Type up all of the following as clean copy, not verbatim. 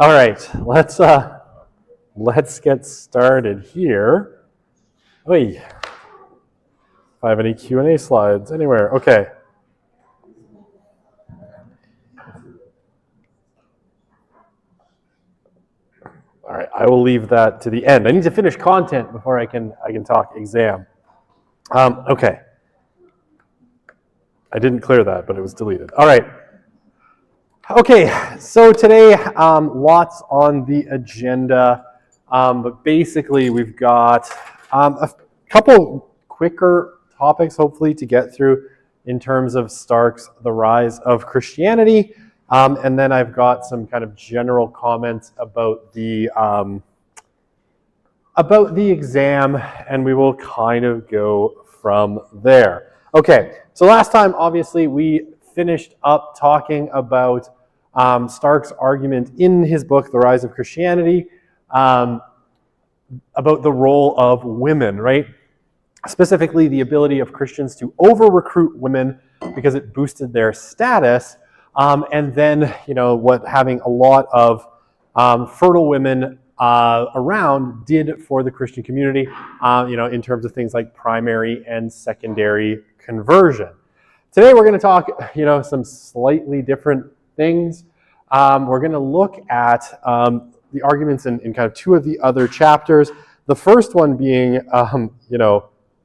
All right, let's get started here. Oy. If I have any Q&A slides anywhere, okay. All right, I will leave that to the end. I need to finish content before I can talk exam. Okay. I didn't clear that, but it was deleted. All right. Okay, so today, lots on the agenda, but basically we've got a couple quicker topics, hopefully, to get through in terms of Stark's The Rise of Christianity, and then I've got some kind of general comments about the exam, and we will kind of go from there. Okay, so last time, obviously, we finished up talking about Stark's argument in his book, The Rise of Christianity, about the role of women, right? Specifically, the ability of Christians to over-recruit women because it boosted their status, and then, what having a lot of fertile women around did for the Christian community, in terms of things like primary and secondary conversion. Today, we're going to talk, some slightly different things. We're going to look at the arguments in kind of two of the other chapters. The first one being,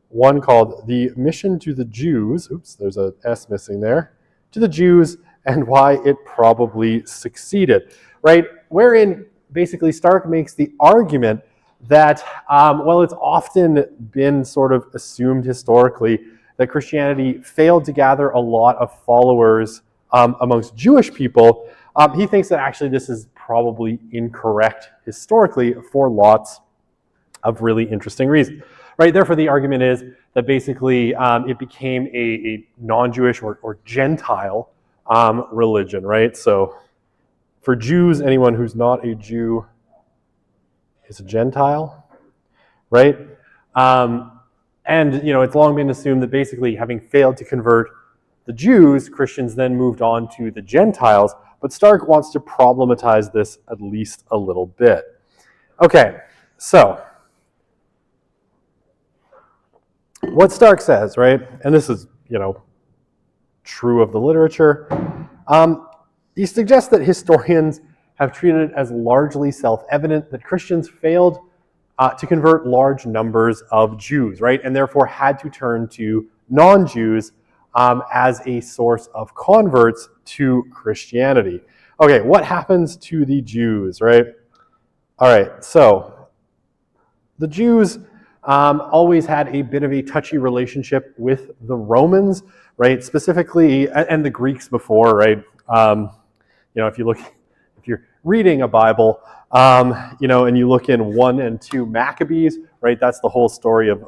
one called The Mission to the Jews. Oops, there's an S missing there. To the Jews and why it probably succeeded, right? Wherein basically Stark makes the argument that, it's often been sort of assumed historically that Christianity failed to gather a lot of followers amongst Jewish people. He thinks that actually this is probably incorrect historically for lots of really interesting reasons. Right, therefore the argument is that basically it became a non-Jewish or Gentile religion, right? So for Jews, anyone who's not a Jew is a Gentile, right? And, it's long been assumed that basically having failed to convert the Jews, Christians then moved on to the Gentiles, but Stark wants to problematize this at least a little bit. Okay, so what Stark says, right, and this is, true of the literature, he suggests that historians have treated it as largely self-evident that Christians failed to convert large numbers of Jews, right, and therefore had to turn to non-Jews as a source of converts to Christianity. Okay, what happens to the Jews, right? All right, so the Jews always had a bit of a touchy relationship with the Romans, right? Specifically, and the Greeks before, right? If you're reading a Bible, and you look in 1 and 2 Maccabees, right? That's the whole story of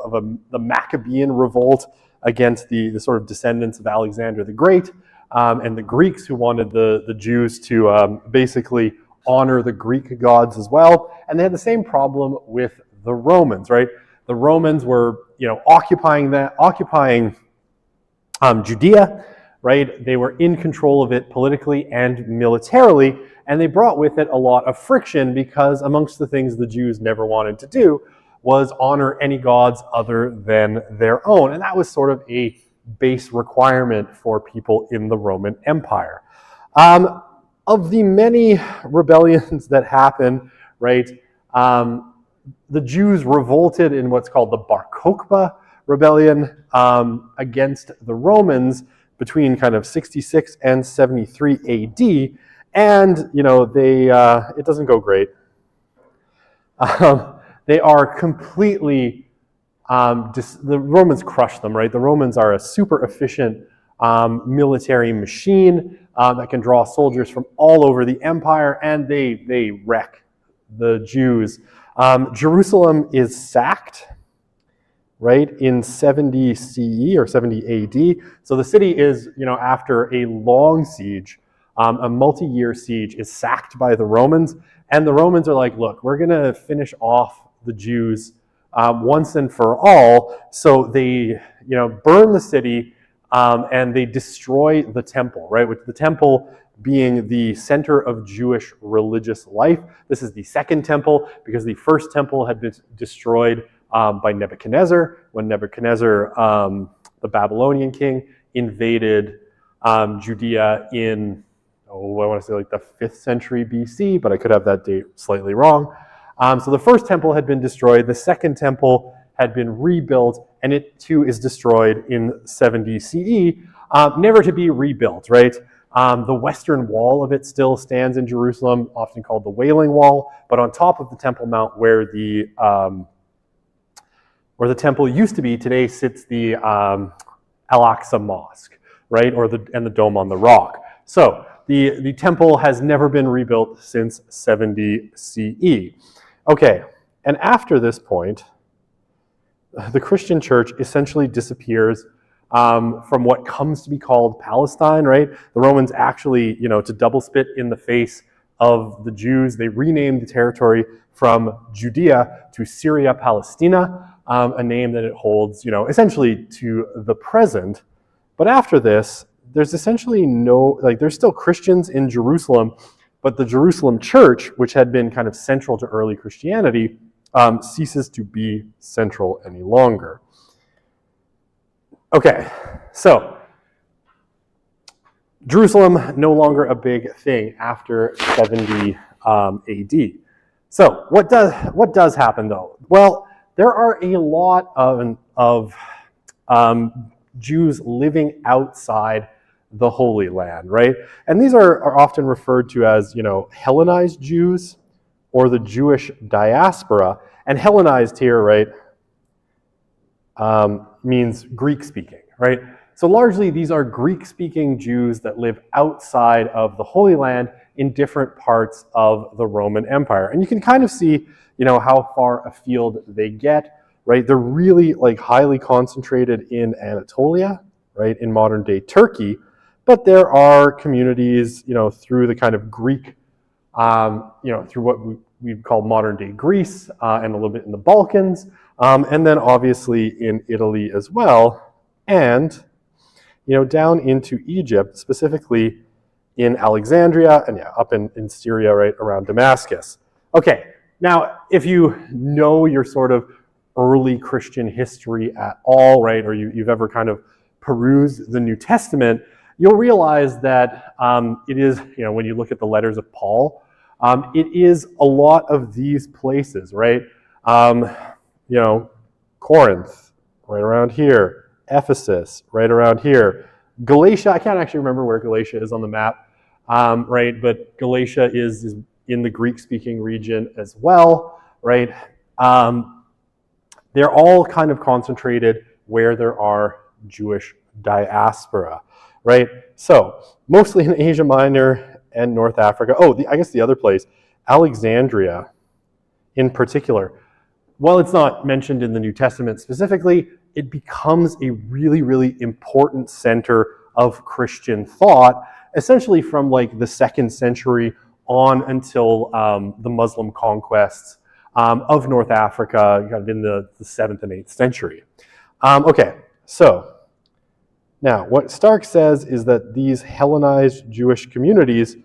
the Maccabean revolt against the sort of descendants of Alexander the Great, and the Greeks who wanted the Jews to basically honor the Greek gods as well. And they had the same problem with the Romans, right? The Romans were, occupying Judea, right? They were in control of it politically and militarily, and they brought with it a lot of friction because amongst the things the Jews never wanted to do was honor any gods other than their own. And that was sort of a base requirement for people in the Roman Empire. Of the many rebellions that happen, right, the Jews revolted in what's called the Bar Kokhba rebellion against the Romans between kind of 66 and 73 AD, and it doesn't go great. They are completely the Romans crushed them, right? The Romans are a super efficient military machine that can draw soldiers from all over the empire, and they wreck the Jews. Jerusalem is sacked, right, in 70 CE or 70 AD. So the city is, after a long siege, a multi-year siege, is sacked by the Romans. And the Romans are like, look, we're going to finish off the Jews once and for all. So they, burn the city and they destroy the temple, right? With the temple being the center of Jewish religious life. This is the second temple because the first temple had been destroyed by Nebuchadnezzar when Nebuchadnezzar, the Babylonian king, invaded Judea in, I want to say like the 5th century BC, but I could have that date slightly wrong. So the first temple had been destroyed. The second temple had been rebuilt, and it too is destroyed in 70 CE, never to be rebuilt, right? The western wall of it still stands in Jerusalem, often called the Wailing Wall, but on top of the Temple Mount where the temple used to be, today sits the Al-Aqsa Mosque, right? And the Dome on the Rock. So the temple has never been rebuilt since 70 CE. Okay, and after this point, the Christian church essentially disappears from what comes to be called Palestine, right? The Romans actually, to double spit in the face of the Jews, they renamed the territory from Judea to Syria Palestina, a name that it holds, essentially to the present. But after this, there's essentially there's still Christians in Jerusalem, but the Jerusalem church, which had been kind of central to early Christianity, ceases to be central any longer. Okay, so Jerusalem, no longer a big thing after 70 AD. So what does happen though? Well, there are a lot of Jews living outside the Holy Land, right? And these are often referred to as, Hellenized Jews or the Jewish diaspora. And Hellenized here, right, means Greek-speaking, right? So largely these are Greek-speaking Jews that live outside of the Holy Land in different parts of the Roman Empire. And you can kind of see, how far afield they get, right? They're really highly concentrated in Anatolia, right, in modern day Turkey. But there are communities, through the kind of Greek, through what we'd call modern day Greece and a little bit in the Balkans, and then obviously in Italy as well, and down into Egypt, specifically in Alexandria and up in Syria, right around Damascus. Okay, now if you know your sort of early Christian history at all, right, or you've ever kind of perused the New Testament, you'll realize that it is, when you look at the letters of Paul, it is a lot of these places, right? Corinth, right around here. Ephesus, right around here. Galatia, I can't actually remember where Galatia is on the map, right? But Galatia is in the Greek-speaking region as well, right? They're all kind of concentrated where there are Jewish diaspora, right? So mostly in Asia Minor and North Africa. I guess the other place, Alexandria in particular. While it's not mentioned in the New Testament specifically, it becomes a really, really important center of Christian thought, essentially from the 2nd century on until the Muslim conquests of North Africa, kind of in the 7th and 8th century. Okay, so now what Stark says is that these Hellenized Jewish communities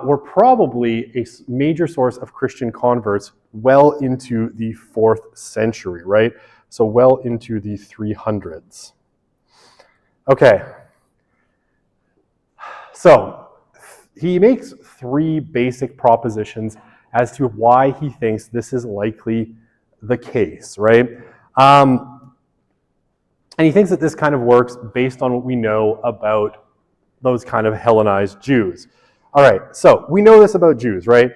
were probably a major source of Christian converts well into the 4th century, right? So well into the 300s. Okay. So he makes three basic propositions as to why he thinks this is likely the case, right? And he thinks that this kind of works based on what we know about those kind of Hellenized Jews. All right, so we know this about Jews, right?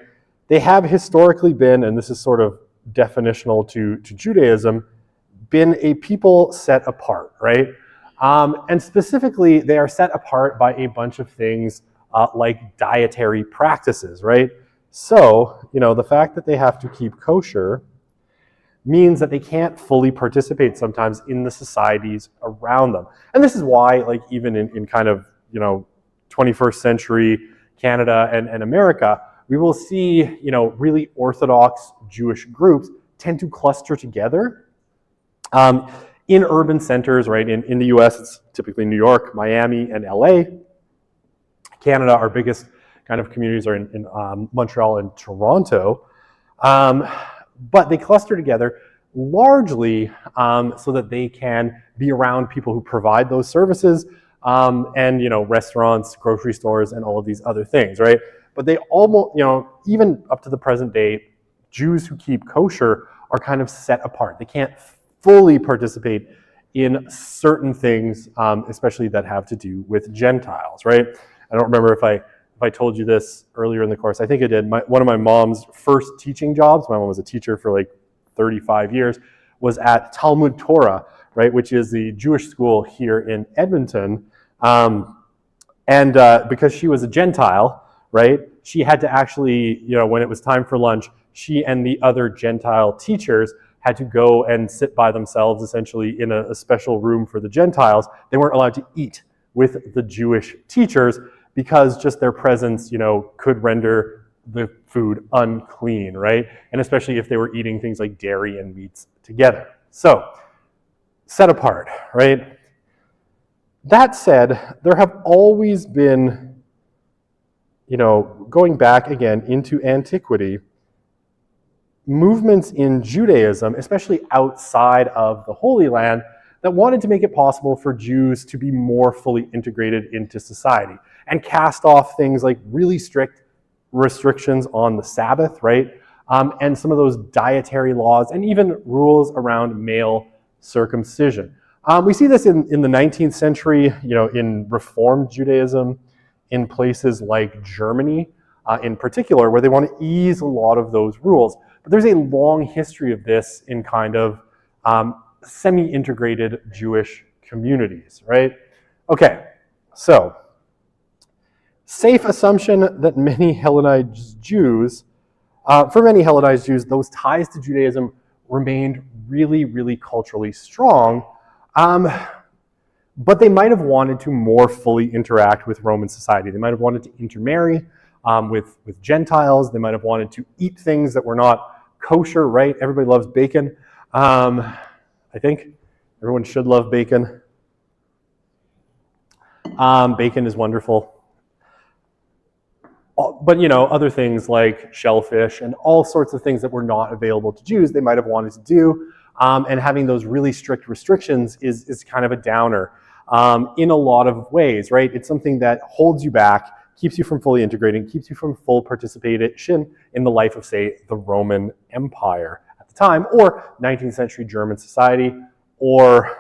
They have historically been, and this is sort of definitional to Judaism, been a people set apart, right? And specifically, they are set apart by a bunch of things like dietary practices, right? So, the fact that they have to keep kosher means that they can't fully participate sometimes in the societies around them. And this is why, like, even in kind of, 21st century Canada and America, we will see, really Orthodox Jewish groups tend to cluster together in urban centers, right? In the US, it's typically New York, Miami, and LA. Canada, our biggest kind of communities are in Montreal and Toronto. But they cluster together largely so that they can be around people who provide those services and, restaurants, grocery stores, and all of these other things, right? But they almost, even up to the present day, Jews who keep kosher are kind of set apart. They can't fully participate in certain things, especially that have to do with Gentiles, right? I don't remember if I told you this earlier in the course. I think I did. One of my mom's first teaching jobs, my mom was a teacher for like 35 years, was at Talmud Torah, right, which is the Jewish school here in Edmonton. And because she was a Gentile, right, she had to actually, when it was time for lunch, she and the other Gentile teachers had to go and sit by themselves, essentially in a special room for the Gentiles. They weren't allowed to eat with the Jewish teachers because just their presence, could render the food unclean, right? And especially if they were eating things like dairy and meats together. So, set apart, right? That said, there have always been, going back again into antiquity, movements in Judaism, especially outside of the Holy Land, that wanted to make it possible for Jews to be more fully integrated into society and cast off things like really strict restrictions on the Sabbath, right? And some of those dietary laws and even rules around male circumcision. We see this in the 19th century, in Reformed Judaism, in places like Germany in particular, where they want to ease a lot of those rules. But there's a long history of this in kind of semi-integrated Jewish communities, right? Okay, so safe assumption that many Hellenized Jews, for many Hellenized Jews, those ties to Judaism remained really, really culturally strong, but they might have wanted to more fully interact with Roman society. They might have wanted to intermarry with Gentiles. They might have wanted to eat things that were not kosher, right? Everybody loves bacon. I think everyone should love bacon. Bacon is wonderful. But, other things like shellfish and all sorts of things that were not available to Jews, they might have wanted to do. And having those really strict restrictions is kind of a downer in a lot of ways, right? It's something that holds you back, keeps you from fully integrating, keeps you from full participation in the life of, say, the Roman Empire at the time, or 19th century German society, or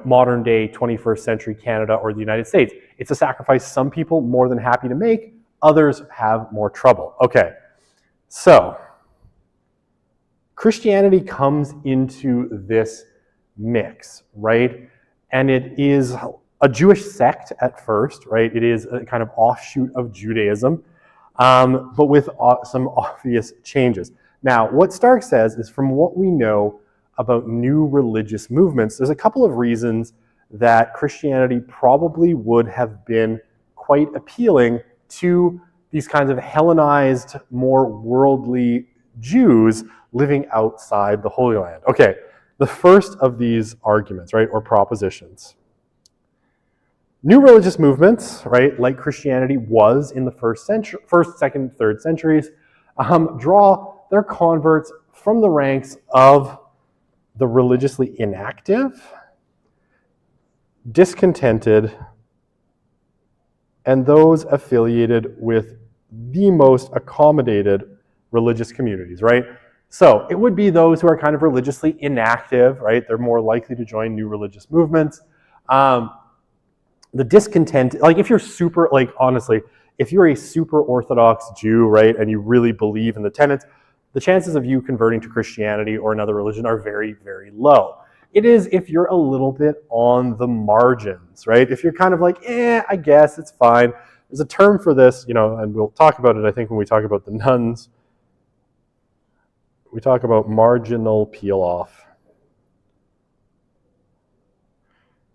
modern day 21st century Canada or the United States. It's a sacrifice some people more than happy to make, others have more trouble. Okay, so Christianity comes into this mix, right? And it is a Jewish sect at first, right? It is a kind of offshoot of Judaism, but with some obvious changes. Now, what Stark says is, from what we know about new religious movements, there's a couple of reasons that Christianity probably would have been quite appealing to these kinds of Hellenized, more worldly Jews living outside the Holy Land. Okay, the first of these arguments, right, or propositions. New religious movements, right, like Christianity was in the first, second, third centuries, draw their converts from the ranks of the religiously inactive, discontented, and those affiliated with the most accommodated religious communities, right? So it would be those who are kind of religiously inactive, right? They're more likely to join new religious movements. The discontent, like if you're super, like honestly, if you're a super Orthodox Jew, right, and you really believe in the tenets, the chances of you converting to Christianity or another religion are very, very low. It is if you're a little bit on the margins, right? If you're kind of like, I guess it's fine. There's a term for this, and we'll talk about it, I think, when we talk about the nuns. We talk about marginal peel-off.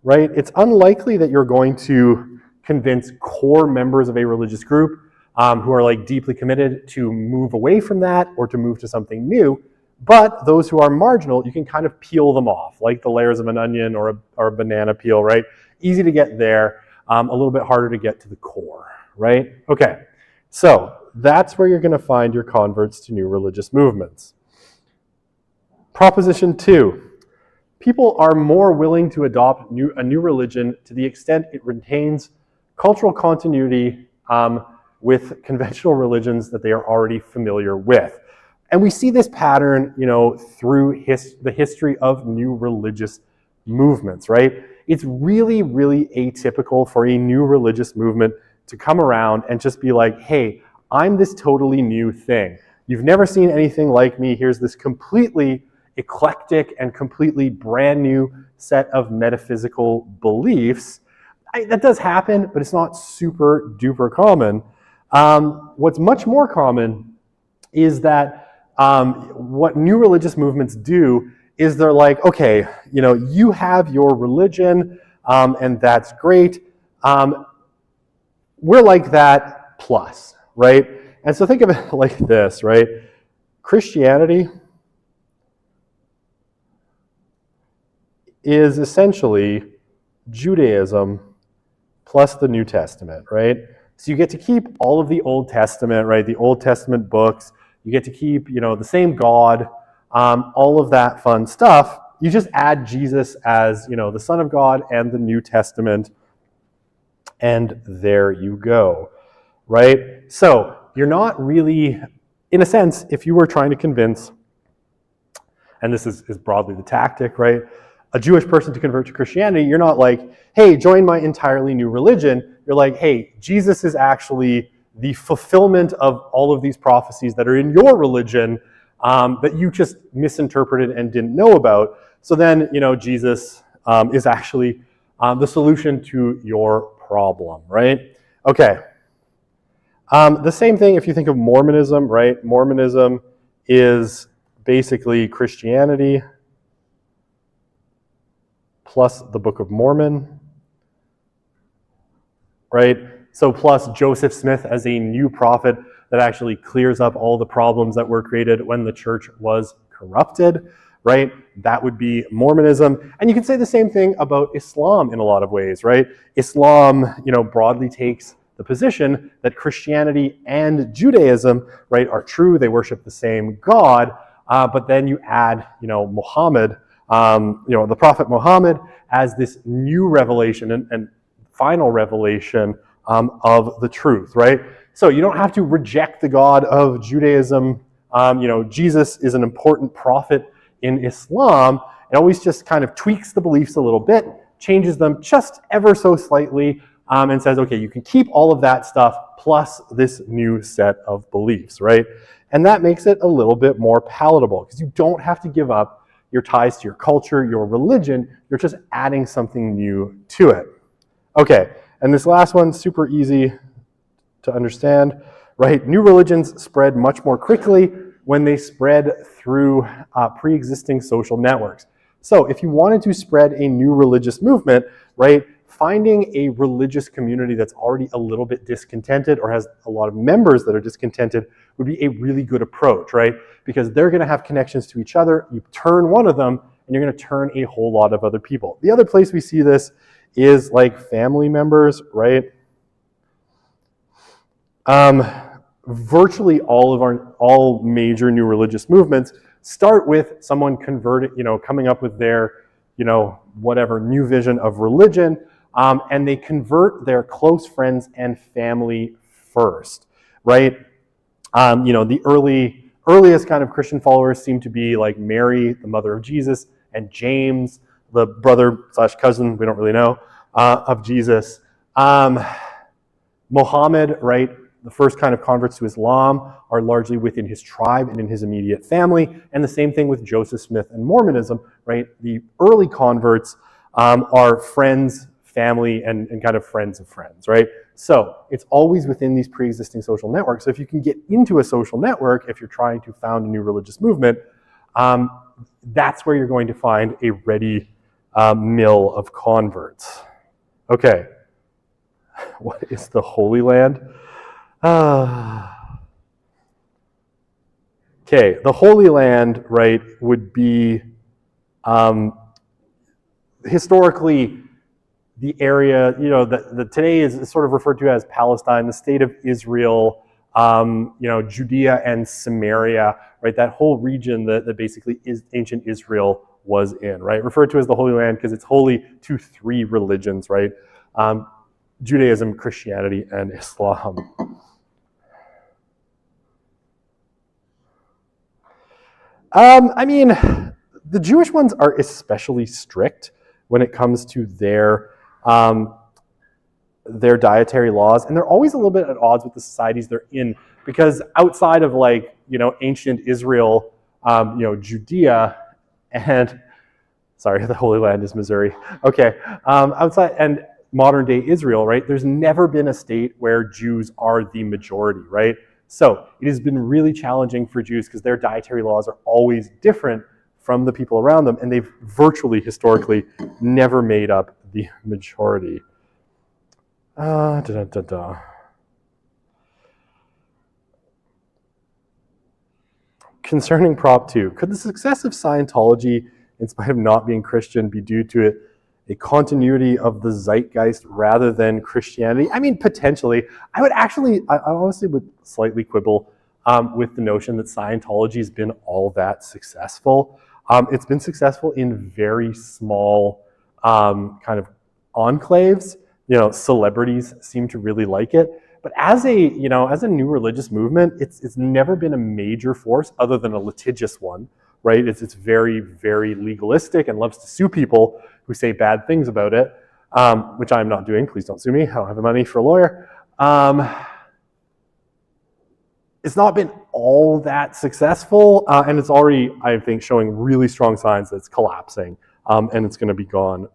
Right? It's unlikely that you're going to convince core members of a religious group who are like deeply committed to move away from that or to move to something new. But those who are marginal, you can kind of peel them off, like the layers of an onion or a banana peel, right? Easy to get there, a little bit harder to get to the core, right? Okay, so that's where you're going to find your converts to new religious movements. Proposition 2. People are more willing to adopt a new religion to the extent it retains cultural continuity with conventional religions that they are already familiar with. And we see this pattern, through the history of new religious movements, right? It's really, really atypical for a new religious movement to come around and just be like, hey, I'm this totally new thing. You've never seen anything like me. Here's this completely eclectic and completely brand new set of metaphysical beliefs. That does happen, but it's not super duper common. What's much more common is that what new religious movements do is they're like, okay, you have your religion, and that's great. We're like that plus, right? And so think of it like this, right? Christianity is essentially Judaism plus the New Testament, right? So you get to keep all of the Old Testament, right? The Old Testament books. You get to keep, the same God, all of that fun stuff. You just add Jesus as, the Son of God and the New Testament, and there you go, right? So you're not really, in a sense, if you were trying to convince, and this is broadly the tactic, right? A Jewish person to convert to Christianity, you're not like, hey, join my entirely new religion. You're like, hey, Jesus is actually the fulfillment of all of these prophecies that are in your religion that you just misinterpreted and didn't know about. So then, Jesus is actually the solution to your problem, right? Okay. The same thing if you think of Mormonism, right? Mormonism is basically Christianity plus the Book of Mormon, right? So plus Joseph Smith as a new prophet that actually clears up all the problems that were created when the church was corrupted, right? That would be Mormonism. And you can say the same thing about Islam in a lot of ways, right? Islam, broadly takes the position that Christianity and Judaism, right, are true. They worship the same God, but then you add, Muhammad, the Prophet Muhammad as this new revelation and final revelation of the truth, right? So you don't have to reject the God of Judaism. Jesus is an important prophet in Islam. It always just kind of tweaks the beliefs a little bit, changes them just ever so slightly, and says, okay, you can keep all of that stuff plus this new set of beliefs, right? And that makes it a little bit more palatable because you don't have to give up your ties to your culture, your religion. You're just adding something new to it. Okay, and this last one, super easy to understand, right? New religions spread much more quickly when they spread through pre-existing social networks. So if you wanted to spread a new religious movement, right, finding a religious community that's already a little bit discontented or has a lot of members that are discontented would be a really good approach, right? Because they're going to have connections to each other. You turn one of them, and you're going to turn a whole lot of other people. The other place we see this is like family members, right? Virtually all major new religious movements start with someone converted, coming up with their, whatever new vision of religion, and they convert their close friends and family first, right? The earliest kind of Christian followers seem to be like Mary, the mother of Jesus, and James, the brother/cousin, we don't really know, of Jesus. Muhammad, right? The first kind of converts to Islam are largely within his tribe and in his immediate family, and the same thing with Joseph Smith and Mormonism, right? The early converts are friends, family, and kind of friends of friends, right? So it's always within these pre-existing social networks. So if you can get into a social network, if you're trying to found a new religious movement, that's where you're going to find a ready mill of converts. Okay, what is the Holy Land? Okay, the Holy Land, right, would be historically the area, that today is sort of referred to as Palestine, the state of Israel, Judea and Samaria, right? That whole region that basically is ancient Israel was in, right? Referred to as the Holy Land because it's holy to three religions, right? Judaism, Christianity, and Islam. The Jewish ones are especially strict when it comes to their dietary laws, and they're always a little bit at odds with the societies they're in, because outside of ancient Israel, Judea, and the Holy Land is Missouri. Okay, outside and modern day Israel, right? There's never been a state where Jews are the majority, right? So it has been really challenging for Jews because their dietary laws are always different from the people around them, and they've virtually, historically, never made up the majority. Concerning Prop 2, could the success of Scientology, in spite of not being Christian, be due to a continuity of the zeitgeist rather than Christianity? I mean, potentially. I honestly would slightly quibble with the notion that Scientology has been all that successful. It's been successful in very small kind of enclaves. Celebrities seem to really like it. But as a new religious movement, it's never been a major force other than a litigious one, right? It's very, very legalistic and loves to sue people who say bad things about it, which I'm not doing. Please don't sue me. I don't have the money for a lawyer. It's not been all that successful, and it's already, I think, showing really strong signs that it's collapsing, and it's going to be gone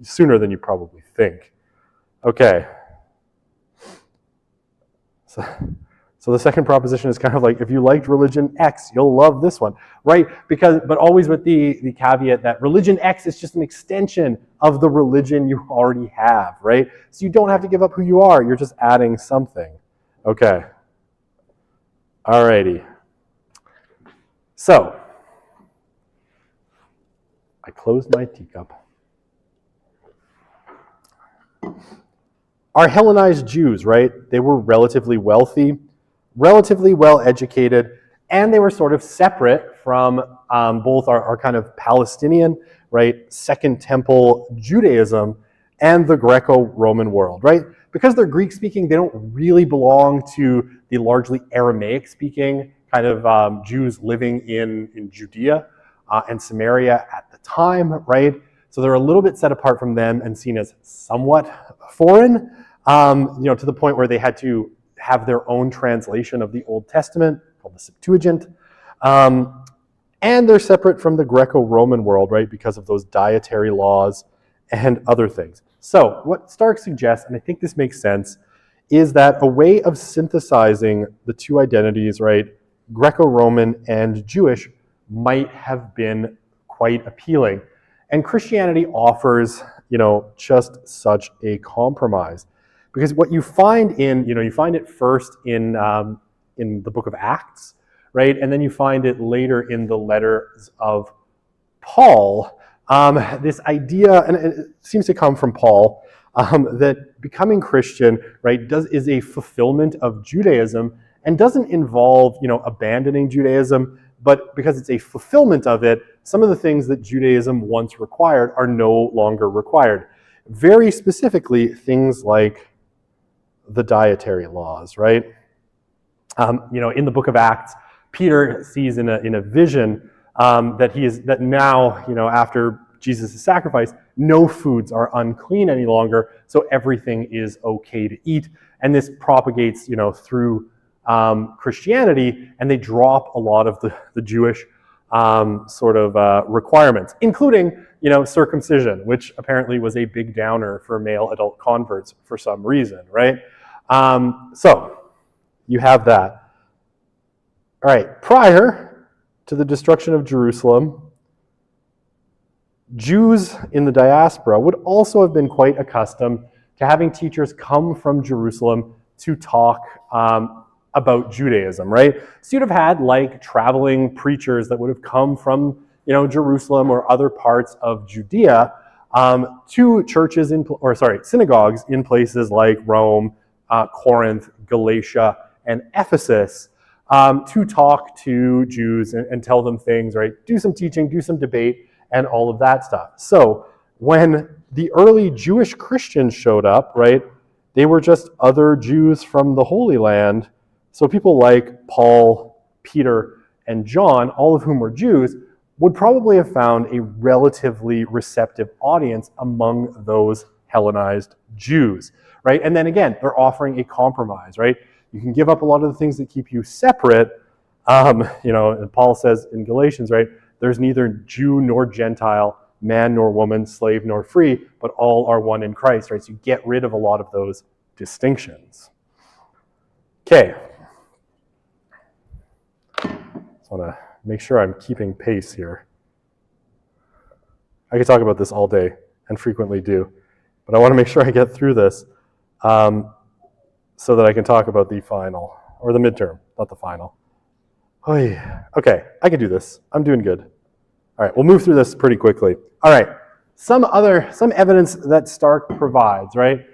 sooner than you probably think. Okay. So the second proposition is kind of like, if you liked religion X, you'll love this one, right? But always with the caveat that religion X is just an extension of the religion you already have, right? So you don't have to give up who you are. You're just adding something. Okay. Alrighty. So, I closed my teacup. Our Hellenized Jews, right? They were relatively wealthy, relatively well educated, and they were sort of separate from both our kind of Palestinian, right, Second Temple Judaism and the Greco-Roman world, right? Because they're Greek-speaking, they don't really belong to the largely Aramaic-speaking kind of Jews living in Judea and Samaria at the time, right? So they're a little bit set apart from them and seen as somewhat foreign, to the point where they had to have their own translation of the Old Testament, called the Septuagint. And they're separate from the Greco-Roman world, right, because of those dietary laws and other things. So what Stark suggests, and I think this makes sense, is that a way of synthesizing the two identities, right, Greco-Roman and Jewish, might have been quite appealing. And Christianity offers, just such a compromise. Because what you find you find it first in the book of Acts, right? And then you find it later in the letters of Paul. This idea, and it seems to come from Paul, that becoming Christian, right, is a fulfillment of Judaism and doesn't involve, abandoning Judaism, but because it's a fulfillment of it, some of the things that Judaism once required are no longer required. Very specifically, things like the dietary laws, right? In the book of Acts, Peter sees in a vision that now, after Jesus' sacrifice, no foods are unclean any longer, so everything is okay to eat. And this propagates, through Christianity, and they drop a lot of the Jewish requirements, including, circumcision, which apparently was a big downer for male adult converts for some reason, right? So you have that. All right, prior to the destruction of Jerusalem, Jews in the diaspora would also have been quite accustomed to having teachers come from Jerusalem to talk about Judaism, right? So you'd have had traveling preachers that would have come from, Jerusalem or other parts of Judea to churches synagogues in places like Rome, Corinth, Galatia, and Ephesus to talk to Jews and tell them things, right? Do some teaching, do some debate, and all of that stuff. So when the early Jewish Christians showed up, right, they were just other Jews from the Holy Land. So people like Paul, Peter, and John, all of whom were Jews, would probably have found a relatively receptive audience among those Hellenized Jews, right? And then again, they're offering a compromise, right? You can give up a lot of the things that keep you separate. And Paul says in Galatians, right, there's neither Jew nor Gentile, man nor woman, slave nor free, but all are one in Christ, right? So you get rid of a lot of those distinctions. Okay. Just want to make sure I'm keeping pace here. I could talk about this all day, and frequently do, but I want to make sure I get through this so that I can talk about the final, or the midterm, not the final. Okay, I can do this. I'm doing good. All right, we'll move through this pretty quickly. All right, some evidence that Stark provides, right?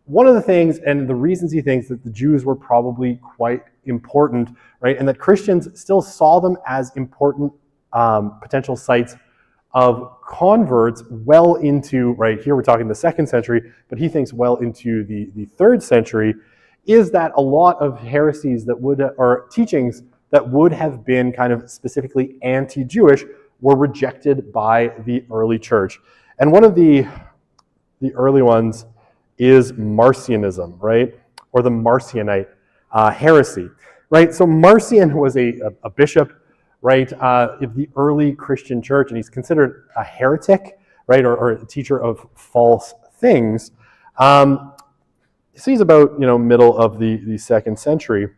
One of the things, and the reasons he thinks that the Jews were probably quite important, right, and that Christians still saw them as important potential sites of converts well into, right here we're talking the 2nd century, but he thinks well into the 3rd century, is that a lot of heresies or teachings that would have been kind of specifically anti-Jewish were rejected by the early church. And one of the early ones is Marcionism, right? Or the Marcionite heresy, right? So Marcion was a bishop, right, of the early Christian church, and he's considered a heretic, right, or a teacher of false things. So he's about, middle of the 2nd century.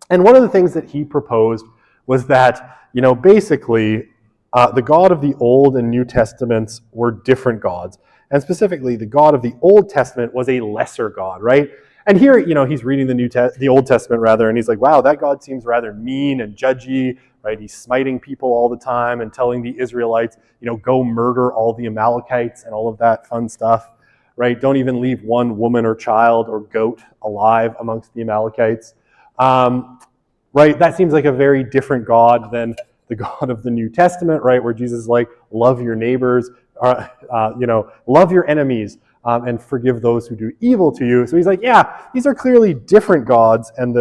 And one of the things that he proposed was that, basically, the God of the Old and New Testaments were different gods. And specifically, the God of the Old Testament was a lesser God, right? And here, he's reading the Old Testament, rather, and he's like, wow, that God seems rather mean and judgy, right? He's smiting people all the time and telling the Israelites, go murder all the Amalekites and all of that fun stuff, right? Don't even leave one woman or child or goat alive amongst the Amalekites, right? That seems like a very different God than the God of the New Testament, right? Where Jesus is like, love your neighbors, love your enemies, and forgive those who do evil to you. So he's like, yeah, these are clearly different gods, and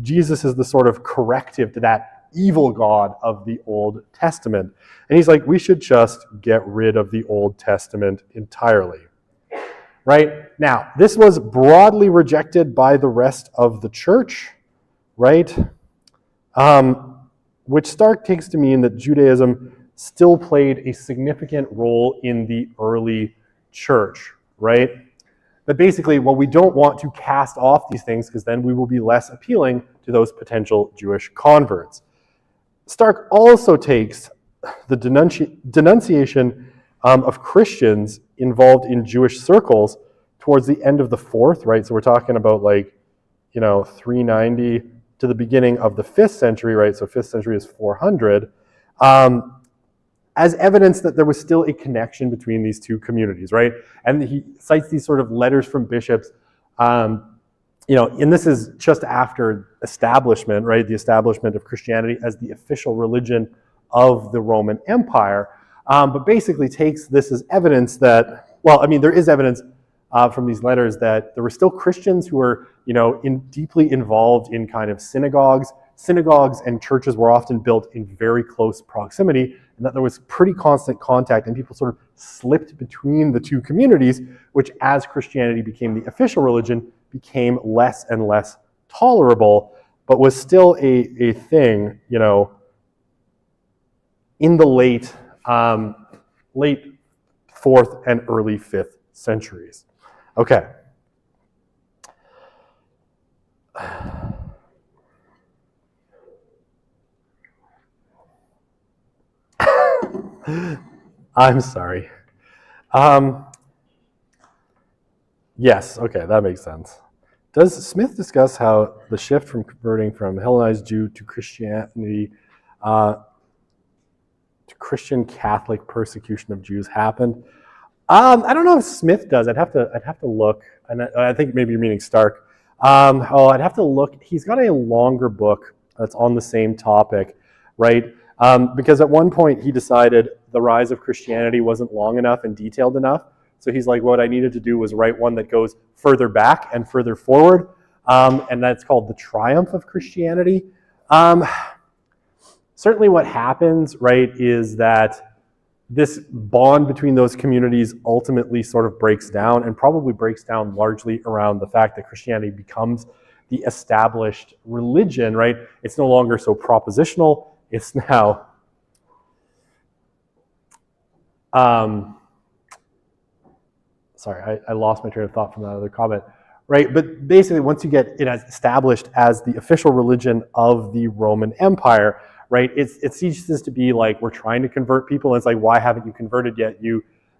Jesus is the sort of corrective to that evil God of the Old Testament. And he's like, we should just get rid of the Old Testament entirely. Right? Now, this was broadly rejected by the rest of the church, right? Which Stark takes to mean that Judaism still played a significant role in the early church, right? That basically, well, we don't want to cast off these things because then we will be less appealing to those potential Jewish converts. Stark also takes the denunciation of Christians involved in Jewish circles towards the end of the 4th, right? So we're talking about 390 to the beginning of the 5th century, right? So 5th century is 400, as evidence that there was still a connection between these two communities, right? And he cites these sort of letters from bishops and this is just after establishment, right? The establishment of Christianity as the official religion of the Roman Empire, but basically takes this as evidence that, there is evidence from these letters that there were still Christians who were, deeply involved in kind of synagogues. Synagogues and churches were often built in very close proximity, and that there was pretty constant contact, and people sort of slipped between the two communities, which, as Christianity became the official religion, became less and less tolerable, but was still a thing, in the late 4th and early 5th centuries. Okay. I'm sorry. Yes, okay, that makes sense. Does Smith discuss how the shift from converting from Hellenized Jew to Christianity to Christian Catholic persecution of Jews happened? I don't know if Smith does. I'd have to look, and I think maybe you're meaning Stark. I'd have to look. He's got a longer book that's on the same topic, right? Because at one point he decided the rise of Christianity wasn't long enough and detailed enough. So he's like, what I needed to do was write one that goes further back and further forward, and that's called The Triumph of Christianity. Certainly what happens, right, is that this bond between those communities ultimately sort of breaks down, and probably breaks down largely around the fact that Christianity becomes the established religion, right? It's no longer so propositional. It's now sorry, I lost my train of thought from that other comment, right? But basically, once you get it as established as the official religion of the Roman Empire, right, it ceases to be like we're trying to convert people. And it's like, why haven't you converted yet?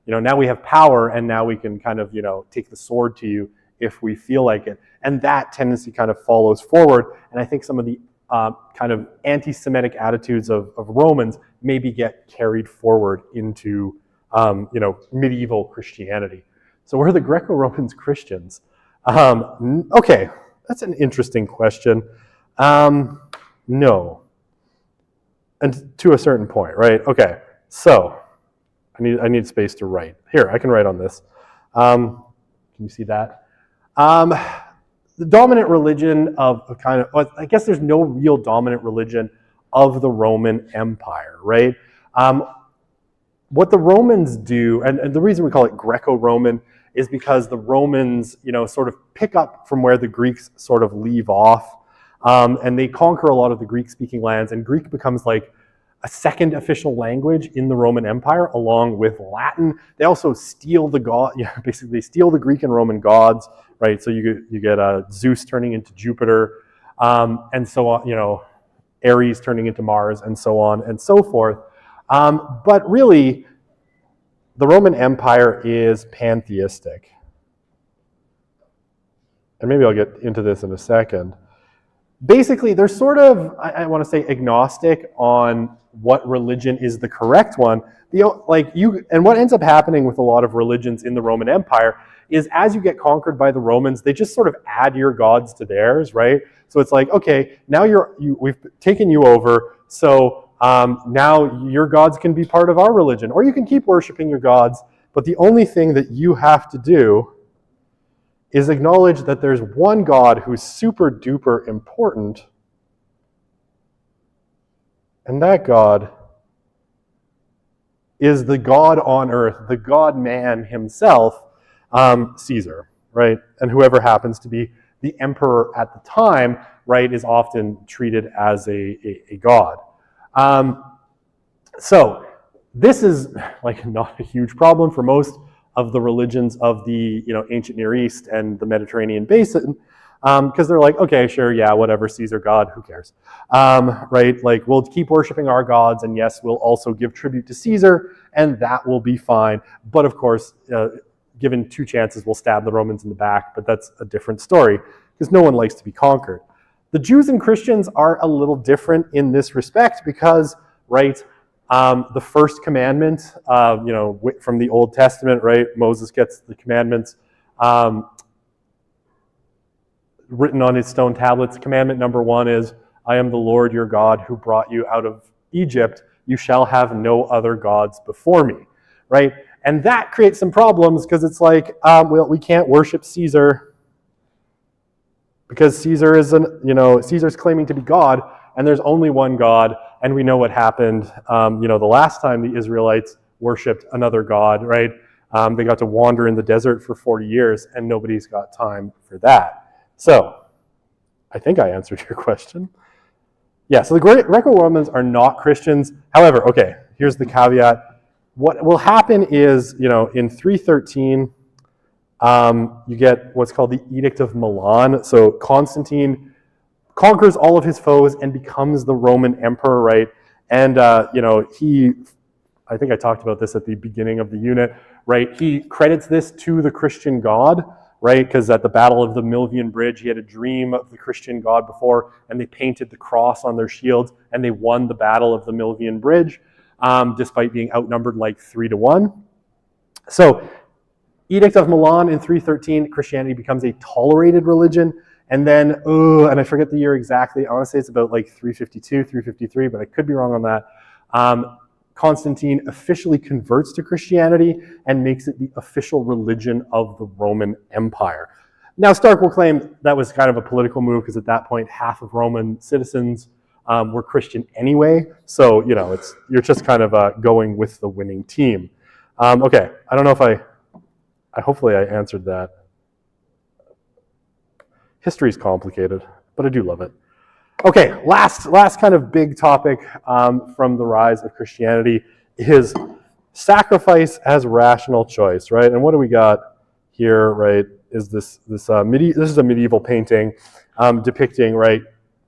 Now we have power, and now we can kind of, take the sword to you if we feel like it. And that tendency kind of follows forward. And I think some of the kind of anti-Semitic attitudes of Romans maybe get carried forward into, medieval Christianity. So were the Greco-Romans Christians? Okay, that's an interesting question. No. And to a certain point, right? Okay, so I need space to write. Here, I can write on this. Can you see that? The dominant religion of I guess there's no real dominant religion of the Roman Empire, right? What the Romans do, and the reason we call it Greco-Roman is because the Romans, sort of pick up from where the Greeks sort of leave off, and they conquer a lot of the Greek-speaking lands, and Greek becomes like a second official language in the Roman Empire, along with Latin. They also steal basically steal the Greek and Roman gods, right? So you get Zeus turning into Jupiter, and so on, Ares turning into Mars, and so on and so forth. But really, the Roman Empire is pantheistic. And maybe I'll get into this in a second. Basically, they're sort of, I want to say, agnostic on what religion is the correct one. And what ends up happening with a lot of religions in the Roman Empire is as you get conquered by the Romans, they just sort of add your gods to theirs, right? So it's like, okay, now we've taken you over, so now your gods can be part of our religion, or you can keep worshiping your gods, but the only thing that you have to do is acknowledge that there's one God who's super duper important, and that God is the God on earth, the God-man himself, Caesar, right? And whoever happens to be the emperor at the time, right, is often treated as a god. So this is like not a huge problem for most of the religions of the ancient Near East and the Mediterranean basin, because they're like, okay, sure, yeah, whatever, Caesar God, who cares, right? Like, we'll keep worshiping our gods, and yes, we'll also give tribute to Caesar, and that will be fine. But of course, given two chances, we'll stab the Romans in the back, but that's a different story, because no one likes to be conquered. The Jews and Christians are a little different in this respect because, right, the first commandment, from the Old Testament, right, Moses gets the commandments. written on his stone tablets. Commandment number 1 is, I am the Lord your God who brought you out of Egypt. You shall have no other gods before me, right? And that creates some problems because it's like, well, we can't worship Caesar because Caesar is Caesar's claiming to be God, and there's only one God, and we know what happened, the last time the Israelites worshipped another god, right? They got to wander in the desert for 40 years, and nobody's got time for that. So, I think I answered your question. Yeah, so the Greco-Romans are not Christians. However, okay, here's the caveat. What will happen is, in 313, you get what's called the Edict of Milan. So Constantine conquers all of his foes and becomes the Roman emperor, right? And, I think I talked about this at the beginning of the unit, right? He credits this to the Christian God, right? Because at the Battle of the Milvian Bridge, he had a dream of the Christian God before, and they painted the cross on their shields, and they won the Battle of the Milvian Bridge, despite being outnumbered like 3-1. So, Edict of Milan in 313, Christianity becomes a tolerated religion, and then, and I forget the year exactly, I want to say it's about like 352, 353, but I could be wrong on that. Constantine officially converts to Christianity and makes it the official religion of the Roman Empire. Now, Stark will claim that was kind of a political move because at that point, half of Roman citizens were Christian anyway. So, you're just kind of going with the winning team. Okay, I don't know if hopefully I answered that. History is complicated, but I do love it. Okay, last kind of big topic from the rise of Christianity is sacrifice as rational choice, right? And what do we got here, right? Is this is a medieval painting depicting, right,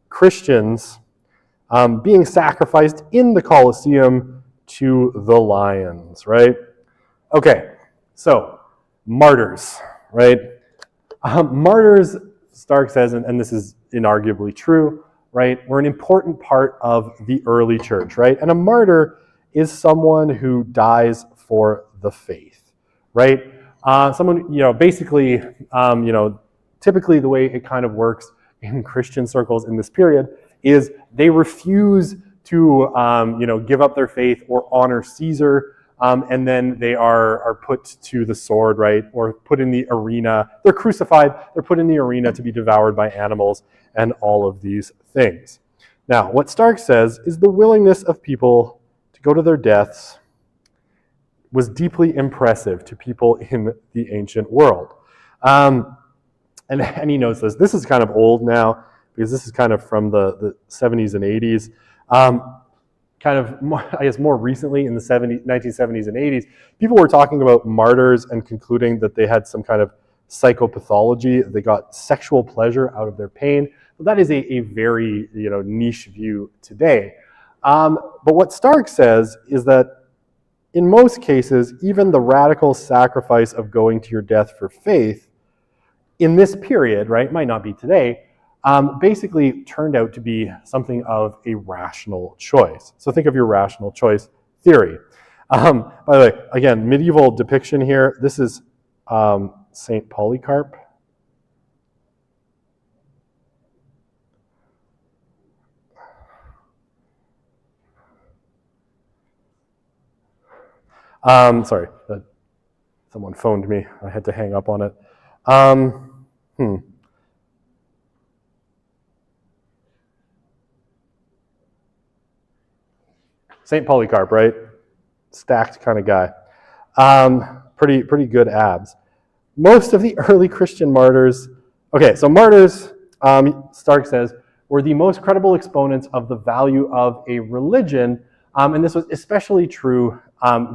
Christians being sacrificed in the Colosseum to the lions, right? Okay, so martyrs, right? Martyrs, Stark says, and this is inarguably true, right, were an important part of the early church, right? And a martyr is someone who dies for the faith, right? Someone, basically, typically the way it kind of works in Christian circles in this period is they refuse to, give up their faith or honor Caesar, and then they are put to the sword, right, or put in the arena. They're crucified, they're put in the arena to be devoured by animals, and all of these things. Now, what Stark says is the willingness of people to go to their deaths was deeply impressive to people in the ancient world. And he knows this. This is kind of old now, because this is kind of from the 70s and 80s. Kind of, more recently in the 1970s and 80s, people were talking about martyrs and concluding that they had some kind of psychopathology. They got sexual pleasure out of their pain. But that is a very niche view today. But what Stark says is that in most cases, even the radical sacrifice of going to your death for faith in this period, right, might not be today, basically turned out to be something of a rational choice. So think of your rational choice theory. By the way, again, medieval depiction here. This is St. Polycarp. Sorry, someone phoned me. I had to hang up on it. St. Polycarp, right? Stacked kind of guy. Pretty good abs. Most of the early Christian martyrs, okay, so martyrs, Stark says, were the most credible exponents of the value of a religion, and this was especially true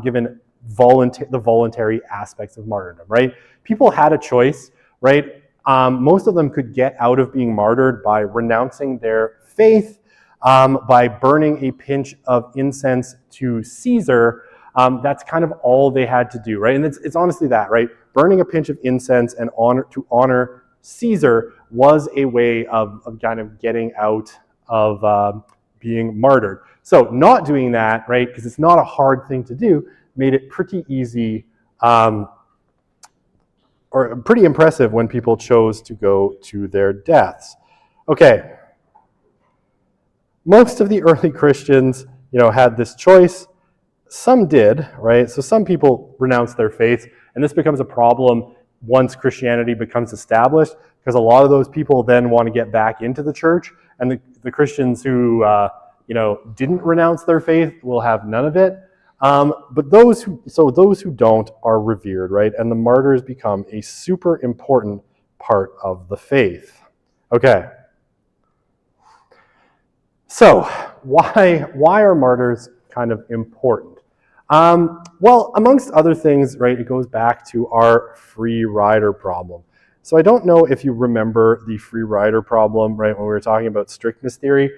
given the voluntary aspects of martyrdom, right? People had a choice, right? Most of them could get out of being martyred by renouncing their faith, by burning a pinch of incense to Caesar. That's kind of all they had to do, right? And it's honestly that, right? Burning a pinch of incense and honor Caesar was a way of kind of getting out of being martyred. So not doing that, right, because it's not a hard thing to do, made it pretty easy or pretty impressive when people chose to go to their deaths. Okay, most of the early Christians, had this choice. Some did, right? So some people renounced their faith, and this becomes a problem once Christianity becomes established, because a lot of those people then want to get back into the church, and the Christians who didn't renounce their faith will have none of it. But those who don't are revered, right? And the martyrs become a super important part of the faith. Okay. So why are martyrs kind of important? Well, amongst other things, right, it goes back to our free rider problem. So I don't know if you remember the free rider problem, right, when we were talking about strictness theory.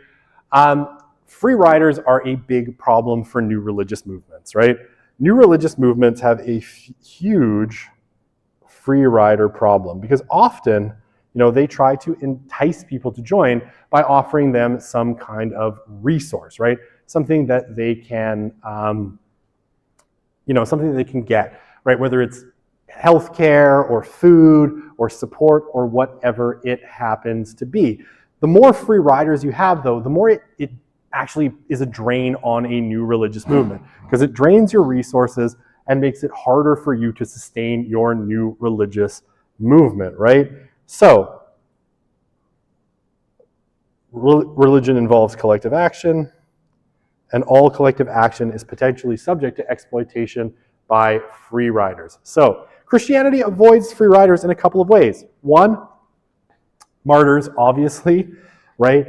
Free riders are a big problem for new religious movements, right? New religious movements have a huge free rider problem because often, they try to entice people to join by offering them some kind of resource, right? Something that they can, something that they can get, right? Whether it's healthcare or food or support or whatever it happens to be. The more free riders you have, though, the more it actually is a drain on a new religious movement because it drains your resources and makes it harder for you to sustain your new religious movement, right? So, religion involves collective action, and all collective action is potentially subject to exploitation by free riders. So, Christianity avoids free riders in a couple of ways. One, martyrs, obviously, right?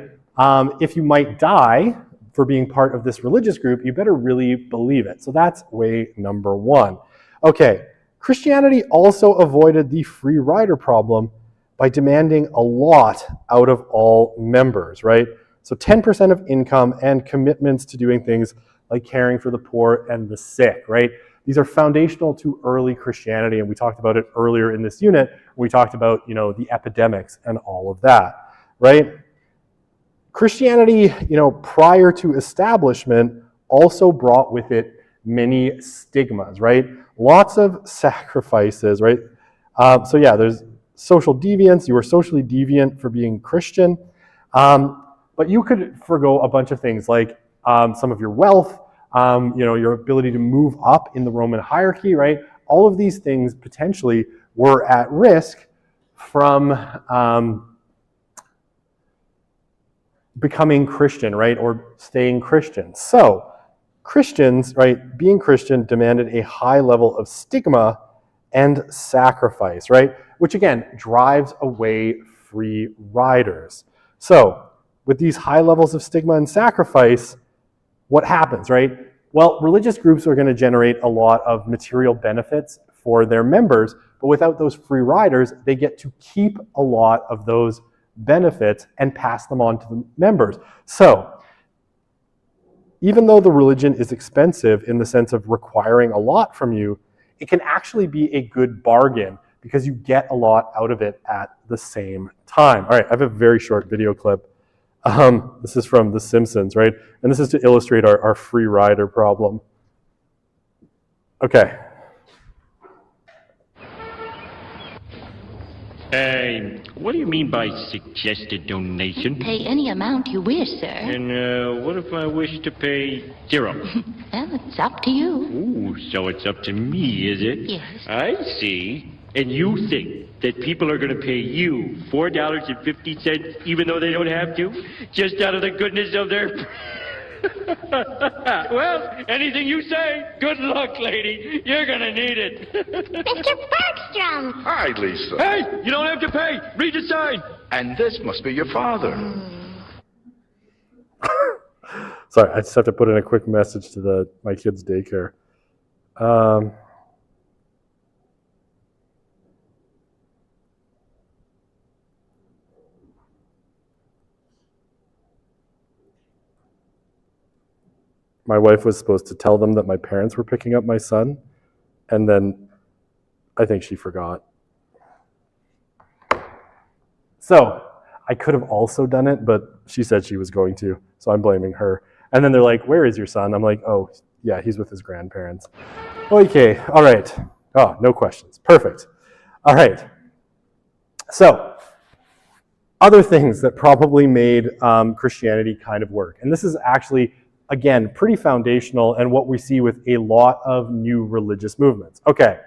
If you might die for being part of this religious group, you better really believe it. So that's way number one. Okay, Christianity also avoided the free rider problem by demanding a lot out of all members, right? So 10% of income and commitments to doing things like caring for the poor and the sick, right? These are foundational to early Christianity, and we talked about it earlier in this unit. We talked about, the epidemics and all of that, right? Christianity, prior to establishment, also brought with it many stigmas, right? Lots of sacrifices, right? There's social deviance. You were socially deviant for being Christian. But you could forgo a bunch of things like some of your wealth, your ability to move up in the Roman hierarchy, right? All of these things potentially were at risk from becoming Christian, right? Or staying Christian. So Christians, right, being Christian demanded a high level of stigma and sacrifice, right? Which again, drives away free riders. So with these high levels of stigma and sacrifice, what happens, right? Well, religious groups are going to generate a lot of material benefits for their members, but without those free riders, they get to keep a lot of those benefits and pass them on to the members. So, even though the religion is expensive in the sense of requiring a lot from you, it can actually be a good bargain because you get a lot out of it at the same time. All right, I have a very short video clip. This is from The Simpsons, right? And this is to illustrate our free rider problem. Okay. What do you mean by suggested donation? Pay any amount you wish, sir. And what if I wish to pay 0? Well, it's up to you. Ooh, so it's up to me, is it? Yes. I see. And you think that people are going to pay you $4.50 even though they don't have to? Just out of the goodness of their... Well, anything you say. Good luck, lady. You're going to need it. Mr. Bergstrom! Hi, Lisa. Hey, you don't have to pay. Read the sign. And this must be your father. Sorry, I just have to put in a quick message to my kids' daycare. My wife was supposed to tell them that my parents were picking up my son, and then I think she forgot. So I could have also done it, but she said she was going to, so I'm blaming her. And then they're like, "Where is your son?" I'm like, "Oh, yeah, he's with his grandparents." Okay, all right. Oh, no questions. Perfect. All right. So, other things that probably made Christianity kind of work. And this is actually, again, pretty foundational and what we see with a lot of new religious movements. Okay.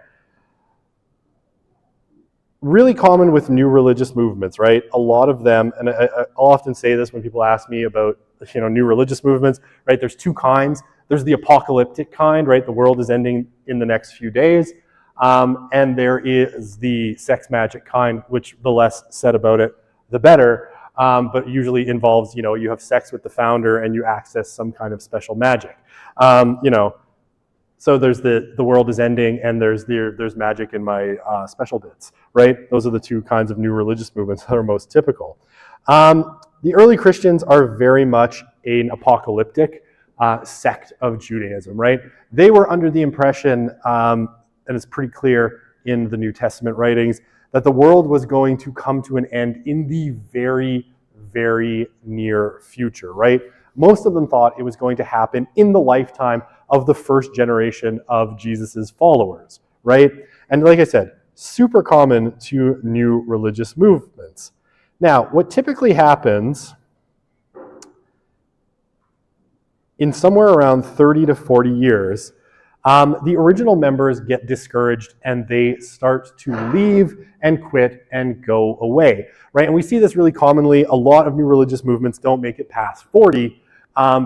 Really common with new religious movements, right? A lot of them, and I'll often say this when people ask me about, new religious movements, right? There's two kinds. There's the apocalyptic kind, right? The world is ending in the next few days. And there is the sex magic kind, which the less said about it, the better. But usually involves, you have sex with the founder and you access some kind of special magic. So there's the world is ending and there's magic in my special bits, right? Those are the two kinds of new religious movements that are most typical. The early Christians are very much an apocalyptic sect of Judaism, right? They were under the impression, and it's pretty clear in the New Testament writings, that the world was going to come to an end in the very, very near future, right? Most of them thought it was going to happen in the lifetime of the first generation of Jesus's followers, right? And like I said, super common to new religious movements. Now, what typically happens in somewhere around 30 to 40 years, the original members get discouraged and they start to leave and quit and go away, right? And we see this really commonly. A lot of new religious movements don't make it past 40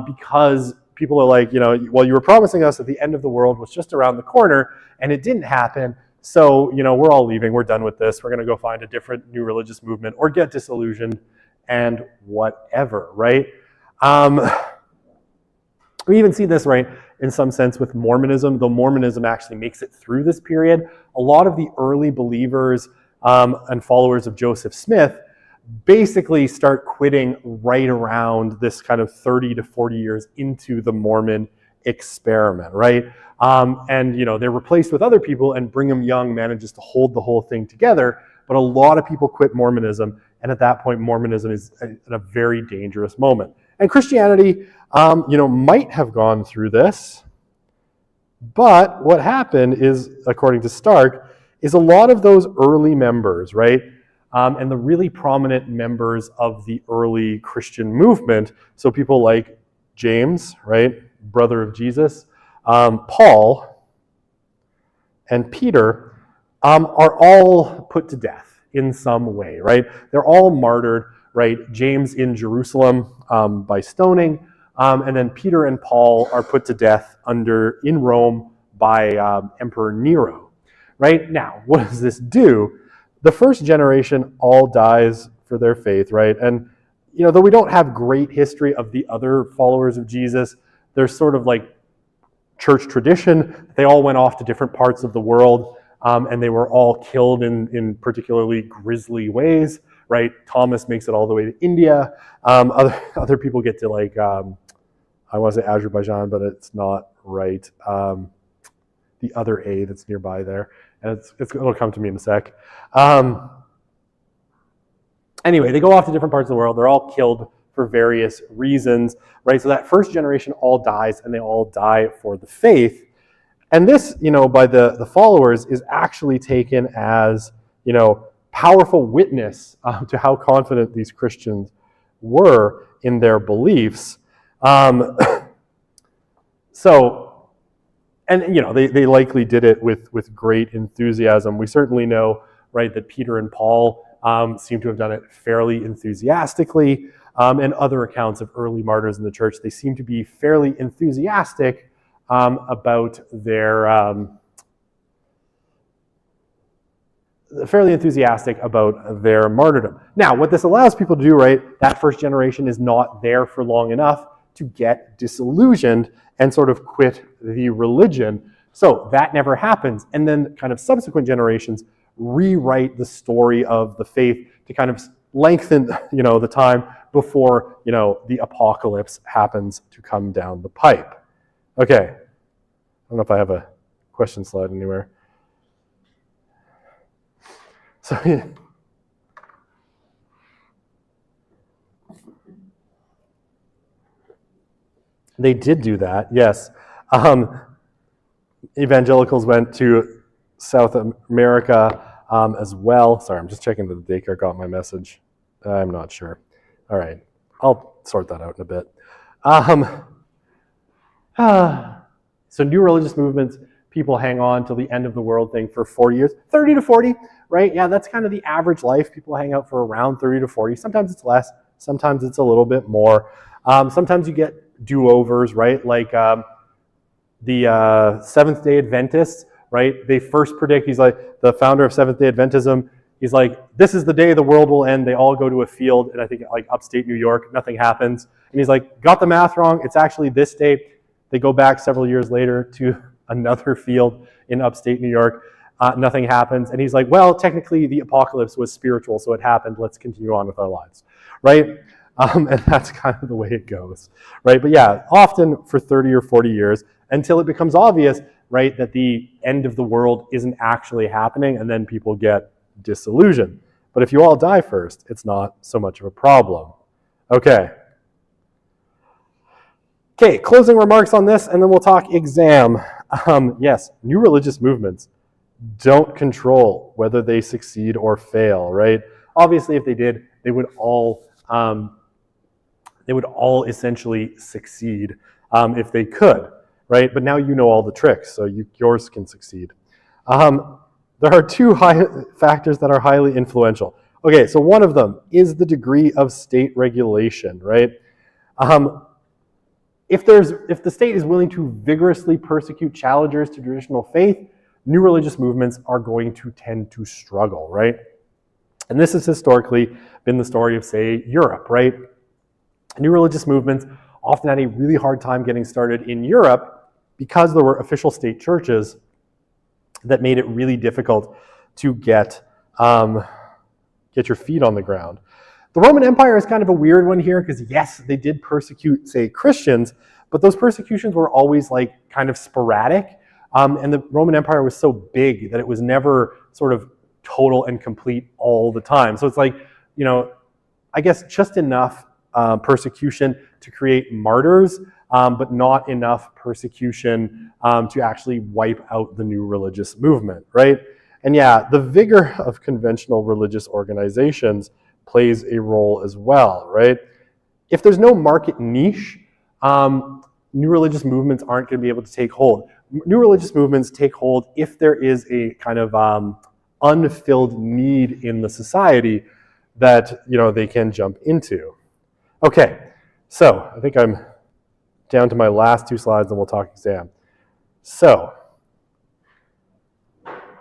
because people are like, well, you were promising us that the end of the world was just around the corner and it didn't happen. So, we're all leaving. We're done with this. We're going to go find a different new religious movement or get disillusioned and whatever, right? We even see this, right, in some sense with Mormonism, though Mormonism actually makes it through this period. A lot of the early believers and followers of Joseph Smith basically start quitting right around this kind of 30 to 40 years into the Mormon experiment, right? And they're replaced with other people, and Brigham Young manages to hold the whole thing together. But a lot of people quit Mormonism, and at that point, Mormonism is at a very dangerous moment. And Christianity, might have gone through this, but what happened is, according to Stark, is a lot of those early members, right? And the really prominent members of the early Christian movement, so people like James, right, brother of Jesus, Paul, and Peter, are all put to death in some way, right? They're all martyred, right? James in Jerusalem by stoning, and then Peter and Paul are put to death in Rome by Emperor Nero, right? Now, what does this do? The first generation all dies for their faith, right? And, though we don't have great history of the other followers of Jesus, there's sort of like church tradition. They all went off to different parts of the world, and they were all killed in particularly grisly ways, right? Thomas makes it all the way to India. Other people get to I want to say Azerbaijan, but it's not right. The other A that's nearby there. And it'll come to me in a sec. Anyway, they go off to different parts of the world. They're all killed for various reasons, right? So that first generation all dies, and they all die for the faith. And this, by the followers, is actually taken as, powerful witness to how confident these Christians were in their beliefs. They likely did it with great enthusiasm. We certainly know, right, that Peter and Paul seem to have done it fairly enthusiastically. And other accounts of early martyrs in the church, they seem to be fairly enthusiastic about their martyrdom. Now, what this allows people to do, right, that first generation is not there for long enough to get disillusioned and sort of quit the religion. So that never happens. And then kind of subsequent generations rewrite the story of the faith to kind of lengthen, the time before, the apocalypse happens to come down the pipe. Okay. I don't know if I have a question slide anywhere. So, yeah. They did do that, yes. Evangelicals went to South America as well. Sorry, I'm just checking that the daycare got my message. I'm not sure. All right, I'll sort that out in a bit. So new religious movements, people hang on till the end of the world thing for 40 years, 30 to 40, right? Yeah, that's kind of the average life. People hang out for around 30 to 40. Sometimes it's less, sometimes it's a little bit more. Sometimes you get do-overs, right? Like the Seventh-day Adventists, right? They first predict, he's like, the founder of Seventh-day Adventism, he's like, this is the day the world will end. They all go to a field, and I think like upstate New York, nothing happens. And he's like, got the math wrong. It's actually this day. They go back several years later to another field in upstate New York. Nothing happens. And he's like, well, technically the apocalypse was spiritual, so it happened. Let's continue on with our lives, right? And that's kind of the way it goes, right? But yeah, often for 30 or 40 years until it becomes obvious, right, that the end of the world isn't actually happening, and then people get disillusioned. But if you all die first, it's not so much of a problem. Okay, closing remarks on this, and then we'll talk exam. Yes, new religious movements don't control whether they succeed or fail, right? Obviously, if they did, they would all essentially succeed if they could, right? But now you know all the tricks, so yours can succeed. There are two factors that are highly influential. Okay, so one of them is the degree of state regulation, right? If the state is willing to vigorously persecute challengers to traditional faith, new religious movements are going to tend to struggle, right? And this has historically been the story of, say, Europe, right? New religious movements often had a really hard time getting started in Europe because there were official state churches that made it really difficult to get your feet on the ground. The Roman Empire is kind of a weird one here because, yes, they did persecute, say, Christians, but those persecutions were always like kind of sporadic. And the Roman Empire was so big that it was never sort of total and complete all the time. So it's like, you know, I guess just enough persecution to create martyrs, but not enough persecution to actually wipe out the new religious movement, right? And yeah, the vigor of conventional religious organizations plays a role as well, right? If there's no market niche, new religious movements aren't going to be able to take hold. New religious movements take hold if there is a kind of unfilled need in the society that, you know, they can jump into. Okay, so I think I'm down to my last two slides and we'll talk exam. So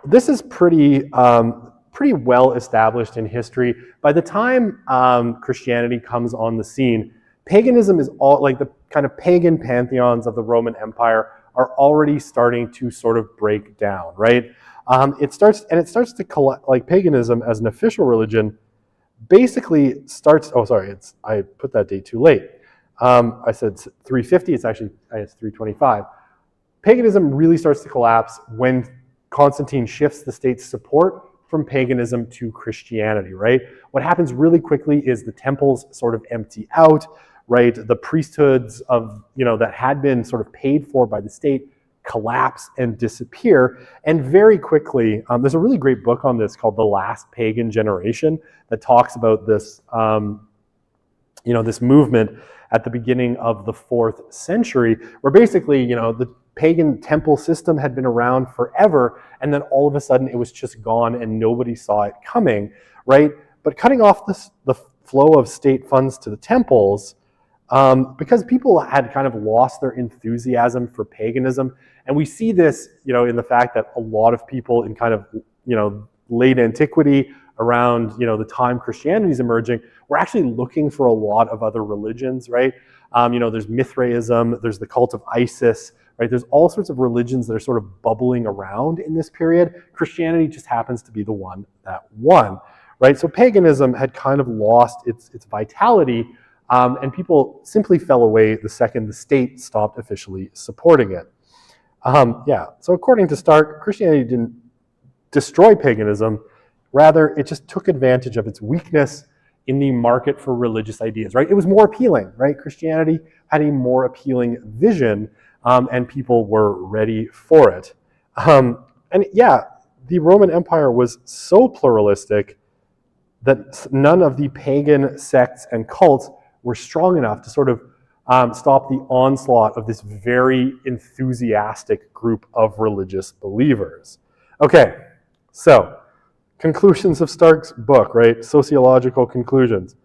this is pretty well established in history. By the time Christianity comes on the scene, paganism is all like the kind of pagan pantheons of the Roman Empire are already starting to sort of break down, right? It starts to collect, like paganism as an official religion basically starts, oh sorry, I put that date too late. I said 350, it's 325. Paganism really starts to collapse when Constantine shifts the state's support from paganism to Christianity, right? What happens really quickly is the temples sort of empty out, right? The priesthoods of, you know, that had been sort of paid for by the state collapse and disappear. And very quickly, there's a really great book on this called The Last Pagan Generation that talks about this, you know, this movement at the beginning of the 4th century, where basically, you know, the pagan temple system had been around forever, and then all of a sudden it was just gone and nobody saw it coming, right? But cutting off the flow of state funds to the temples, because people had kind of lost their enthusiasm for paganism, and we see this, you know, in the fact that a lot of people in kind of, you know, late antiquity, around, you know, the time Christianity is emerging, we're actually looking for a lot of other religions, right? You know, there's Mithraism, there's the cult of Isis, right? There's all sorts of religions that are sort of bubbling around in this period. Christianity just happens to be the one that won, right? So paganism had kind of lost its vitality, and people simply fell away the second the state stopped officially supporting it. Yeah, so according to Stark, Christianity didn't destroy paganism. Rather, it just took advantage of its weakness in the market for religious ideas, right? It was more appealing, right? Christianity had a more appealing vision, and people were ready for it. And yeah, the Roman Empire was so pluralistic that none of the pagan sects and cults were strong enough to sort of stop the onslaught of this very enthusiastic group of religious believers. Okay, so conclusions of Stark's book, right? Sociological conclusions.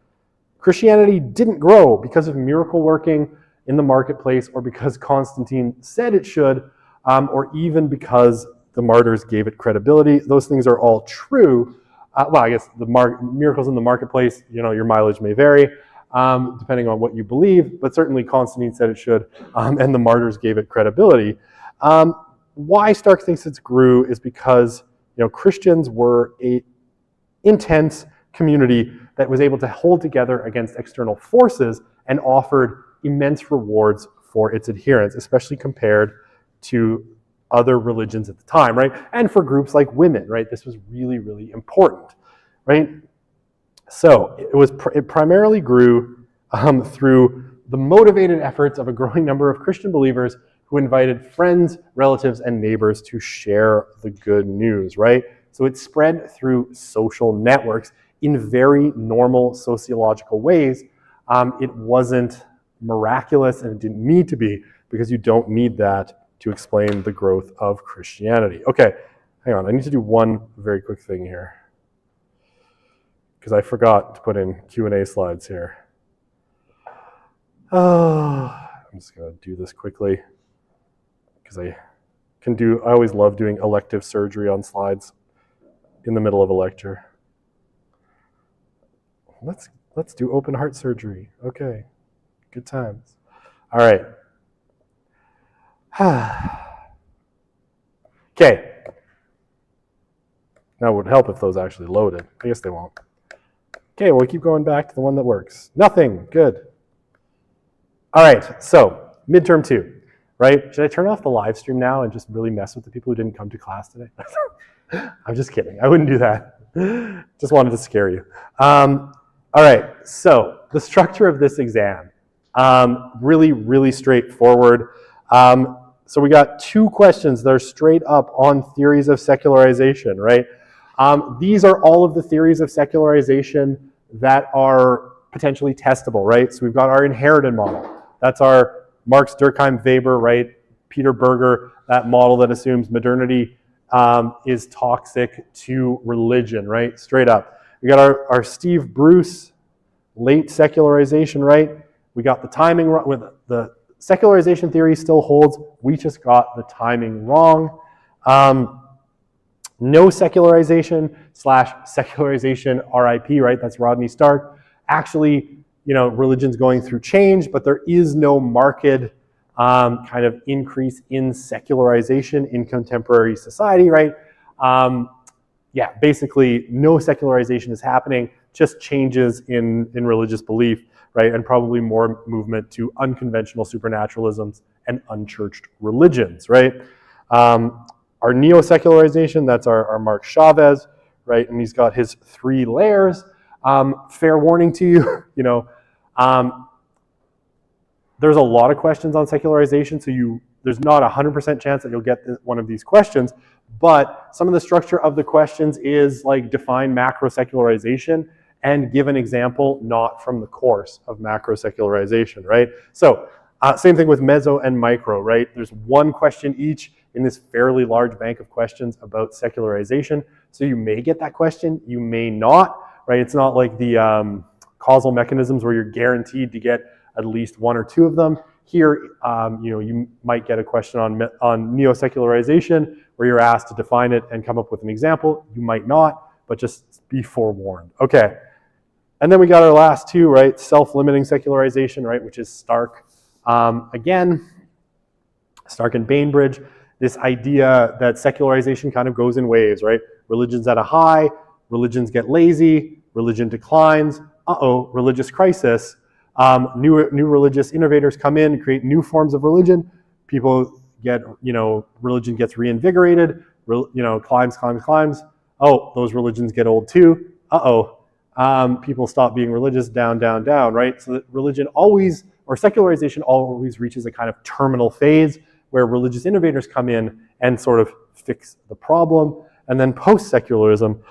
Christianity didn't grow because of miracle working in the marketplace, or because Constantine said it should, or even because the martyrs gave it credibility. Those things are all true. Well, I guess the miracles in the marketplace, your mileage may vary, depending on what you believe, but certainly Constantine said it should, and the martyrs gave it credibility. Why Stark thinks it grew is because Christians were an intense community that was able to hold together against external forces and offered immense rewards for its adherents, especially compared to other religions at the time, right? And for groups like women, right? This was really, really important, right? So it primarily grew through the motivated efforts of a growing number of Christian believers who invited friends, relatives, and neighbors to share the good news, right? So it spread through social networks in very normal sociological ways. It wasn't miraculous, and it didn't need to be, because you don't need that to explain the growth of Christianity. Okay, hang on. I need to do one very quick thing here, because I forgot to put in Q&A slides here. I'm just going to do this quickly, because I always love doing elective surgery on slides in the middle of a lecture. Let's do open heart surgery. Okay, good times. All right. Okay. Now it would help if those actually loaded. I guess they won't. Okay, well, we keep going back to the one that works. Nothing. Good. All right, so midterm 2, right? Should I turn off the live stream now and just really mess with the people who didn't come to class today? I'm just kidding. I wouldn't do that. Just wanted to scare you. All right, so the structure of this exam, really, really straightforward. So we got 2 questions that are straight up on theories of secularization, right? These are all of the theories of secularization that are potentially testable, right? So we've got our inherited model. That's our Marx, Durkheim, Weber, right? Peter Berger, that model that assumes modernity is toxic to religion, right? Straight up. We got our Steve Bruce, late secularization, right? We got the timing wrong. With the secularization theory still holds. We just got the timing wrong. No secularization / secularization RIP, right? That's Rodney Stark. Actually, religion's going through change, but there is no marked kind of increase in secularization in contemporary society, right? Yeah, basically no secularization is happening, just changes in religious belief, right? And probably more movement to unconventional supernaturalisms and unchurched religions, right? Our neo-secularization, that's our Mark Chavez, right? And he's got his 3 layers. Fair warning to you, there's a lot of questions on secularization, so there's not a 100% chance that you'll get one of these questions, but some of the structure of the questions is like define macro-secularization and give an example not from the course of macro-secularization, right? So same thing with meso and micro, right? There's 1 question each in this fairly large bank of questions about secularization. So you may get that question, you may not, right? It's not like the causal mechanisms where you're guaranteed to get at least 1 or 2 of them. Here, you might get a question on neo-secularization where you're asked to define it and come up with an example. You might not, but just be forewarned. Okay. And then we got our last 2, right? Self-limiting secularization, right? Which is Stark. Again, Stark and Bainbridge, this idea that secularization kind of goes in waves, right? Religion's at a high, religions get lazy, religion declines, religious crisis. New religious innovators come in, create new forms of religion. People get, religion gets reinvigorated, climbs. Oh, those religions get old too. People stop being religious, down, right? So that secularization always reaches a kind of terminal phase where religious innovators come in and sort of fix the problem. And then post-secularism,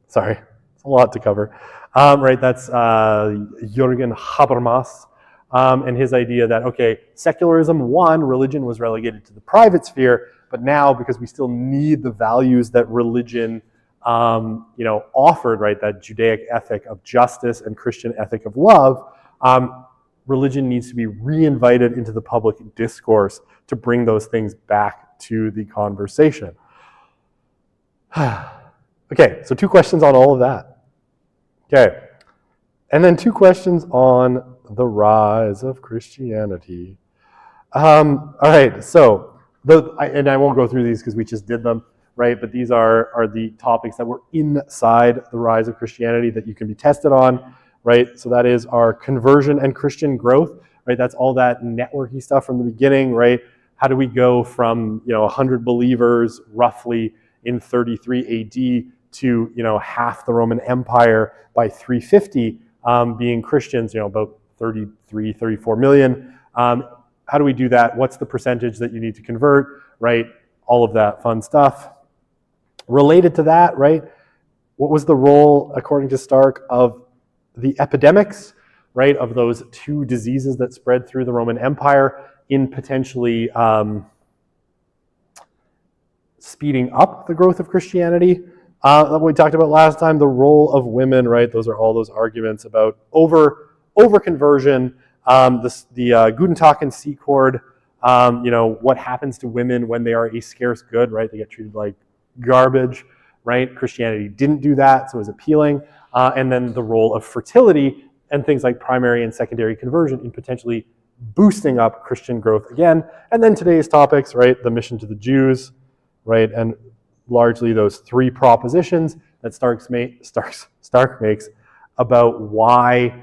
sorry, it's a lot to cover. Right, that's Jürgen Habermas and his idea that, okay, secularism, one, religion was relegated to the private sphere, but now because we still need the values that religion offered, right, that Judaic ethic of justice and Christian ethic of love, religion needs to be reinvited into the public discourse to bring those things back to the conversation. Okay, so 2 questions on all of that. Okay, and then 2 questions on the rise of Christianity. All right, so, and I won't go through these because we just did them, right? But these are the topics that were inside the rise of Christianity that you can be tested on, right? So that is our conversion and Christian growth, right? That's all that networky stuff from the beginning, right? How do we go from 100 believers roughly in 33 AD to half the Roman Empire by 350 being Christians, about 33, 34 million. How do we do that? What's the percentage that you need to convert, right? All of that fun stuff. Related to that, right? What was the role, according to Stark, of the epidemics, right? Of those 2 diseases that spread through the Roman Empire in potentially speeding up the growth of Christianity. That we talked about last time, the role of women, right? Those are all those arguments about over conversion, the Guten Tag and Secord, what happens to women when they are a scarce good, right? They get treated like garbage, right? Christianity didn't do that, so it was appealing. And then the role of fertility and things like primary and secondary conversion in potentially boosting up Christian growth again. And then today's topics, right? The mission to the Jews, right? And largely those 3 propositions that Stark makes about why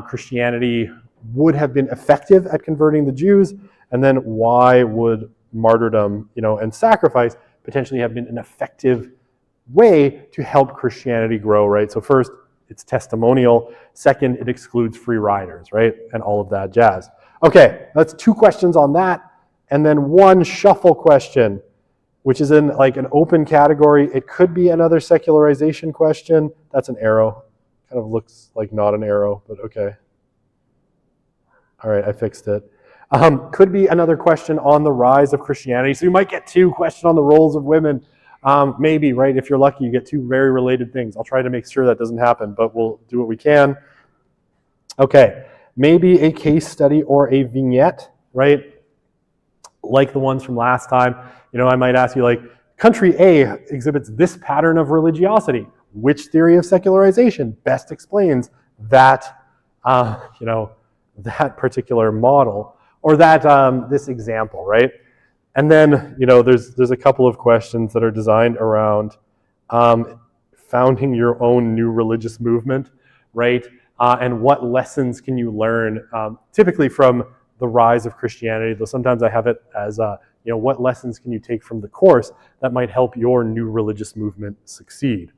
Christianity would have been effective at converting the Jews, and then why would martyrdom, and sacrifice potentially have been an effective way to help Christianity grow, right? So first, it's testimonial. Second, it excludes free riders, right? And all of that jazz. Okay, that's 2 questions on that, and then 1 shuffle question, which is in like an open category. It could be another secularization question. That's an arrow. Kind of looks like not an arrow, but okay. All right, I fixed it. Could be another question on the rise of Christianity. So you might get 2 questions on the roles of women. Maybe, right? If you're lucky, you get 2 very related things. I'll try to make sure that doesn't happen, but we'll do what we can. Okay, maybe a case study or a vignette, right? Like the ones from last time. I might ask you, like, country A exhibits this pattern of religiosity. Which theory of secularization best explains that, that particular model, or that this example, right? And then, there's a couple of questions that are designed around founding your own new religious movement, right? And what lessons can you learn, typically from the rise of Christianity, though sometimes I have it as, what lessons can you take from the course that might help your new religious movement succeed?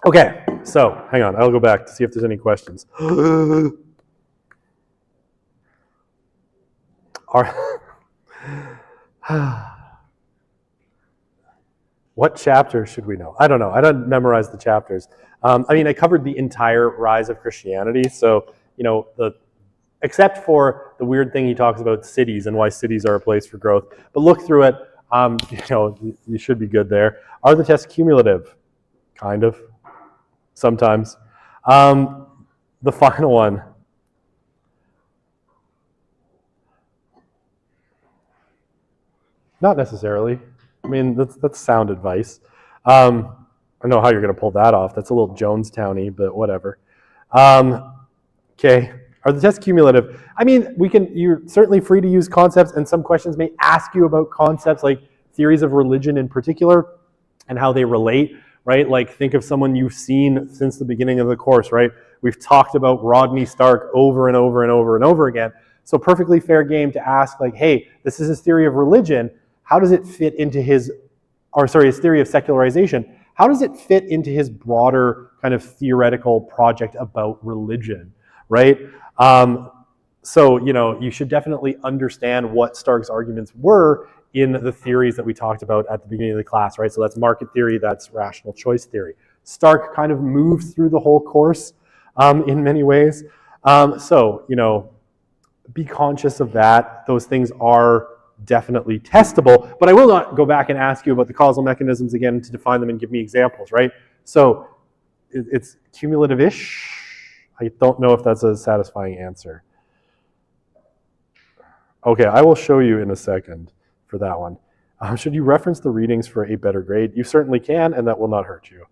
Okay, so hang on, I'll go back to see if there's any questions. What chapter should we know? I don't know. I don't memorize the chapters. I covered the entire rise of Christianity, so, except for the weird thing he talks about cities and why cities are a place for growth. But look through it. You should be good there. Are the tests cumulative? Kind of. Sometimes. The final one. Not necessarily. That's sound advice. I don't know how you're going to pull that off. That's a little Jonestown-y, but whatever. Okay. Are the tests cumulative? You're certainly free to use concepts, and some questions may ask you about concepts like theories of religion in particular and how they relate, right? Like, think of someone you've seen since the beginning of the course, right? We've talked about Rodney Stark over and over and over and over again. So perfectly fair game to ask, like, hey, this is his theory of religion. How does it fit into his theory of secularization? How does it fit into his broader kind of theoretical project about religion, right? So, you should definitely understand what Stark's arguments were in the theories that we talked about at the beginning of the class, right? So that's market theory, that's rational choice theory. Stark kind of moved through the whole course in many ways. So, be conscious of that. Those things are definitely testable, but I will not go back and ask you about the causal mechanisms again to define them and give me examples, right? So it's cumulative-ish. I don't know if that's a satisfying answer. Okay, I will show you in a second for that one. Should you reference the readings for a better grade? You certainly can, and that will not hurt you.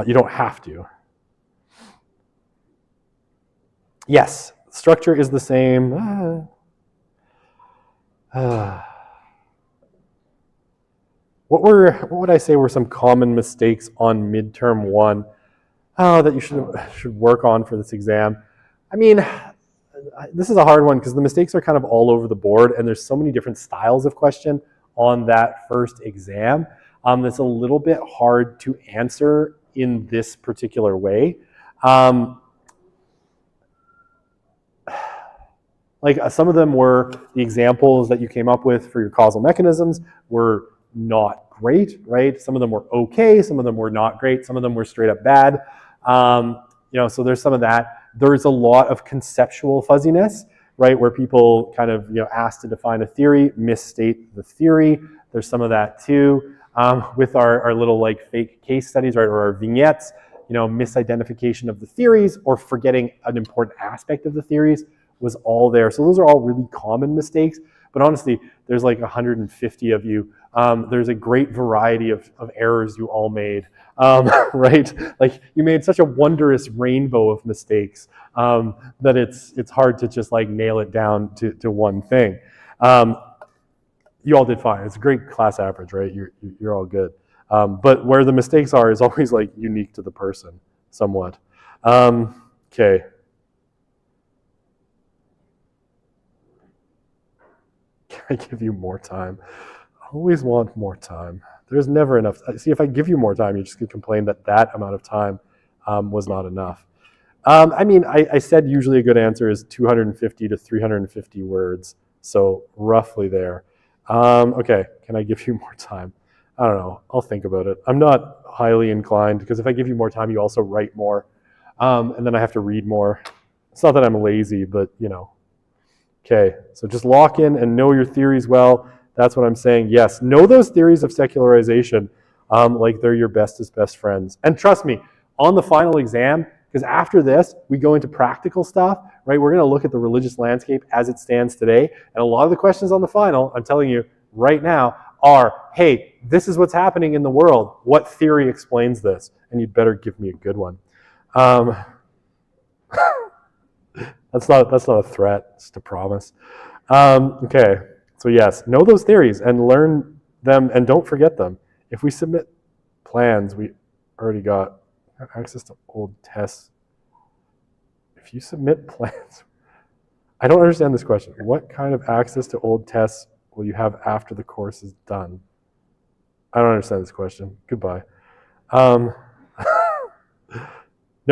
You don't have to. Yes, structure is the same. What would I say were some common mistakes on midterm 1 that you should work on for this exam? I mean, this is a hard one because the mistakes are kind of all over the board, and there's so many different styles of question on that first exam. That's a little bit hard to answer in this particular way. Some of them were the examples that you came up with for your causal mechanisms were not great, right? Some of them were okay, some of them were not great, some of them were straight up bad. So there's some of that. There's a lot of conceptual fuzziness, right? Where people kind of, asked to define a theory, misstate the theory. There's some of that too. With our little fake case studies, right? Or our vignettes, misidentification of the theories or forgetting an important aspect of the theories was all there. So those are all really common mistakes. But honestly, there's 150 of you. There's a great variety of errors you all made, right? You made such a wondrous rainbow of mistakes that it's hard to just nail it down to one thing. You all did fine. It's a great class average, right? You're all good. But where the mistakes are is always unique to the person, somewhat. Okay. Can I give you more time? I always want more time. There's never enough. See, if I give you more time, you're just going to complain that amount of time was not enough. I said usually a good answer is 250 to 350 words, so roughly there. Okay, can I give you more time? I don't know. I'll think about it. I'm not highly inclined because if I give you more time, you also write more, and then I have to read more. It's not that I'm lazy, but Okay, so just lock in and know your theories well. That's what I'm saying. Yes, know those theories of secularization like they're your bestest best friends. And trust me, on the final exam, because after this, we go into practical stuff, right? We're going to look at the religious landscape as it stands today. And a lot of the questions on the final, I'm telling you right now, are, hey, this is what's happening in the world. What theory explains this? And you'd better give me a good one. That's not a threat, it's a promise. Okay, so yes, know those theories and learn them and don't forget them. If we submit plans, we already got access to old tests. If you submit plans, I don't understand this question. What kind of access to old tests will you have after the course is done? I don't understand this question. Goodbye. No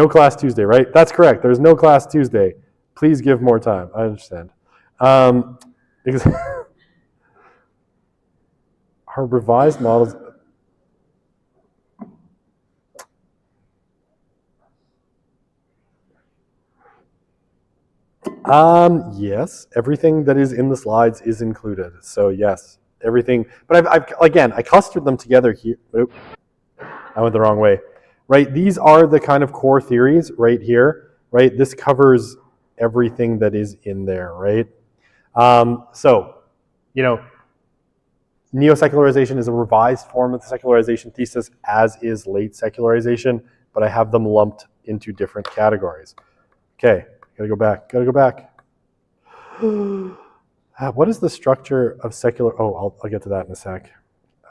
class Tuesday, right? That's correct. There's no class Tuesday. Please give more time. I understand. Our revised models. Yes, everything that is in the slides is included. So yes, everything. But I clustered them together here. Oop, I went the wrong way. Right, these are the kind of core theories right here. Right, this covers everything that is in there, right? Neo-secularization is a revised form of the secularization thesis, as is late secularization, but I have them lumped into different categories. Okay, gotta go back. What is the structure of secular? Oh, I'll get to that in a sec.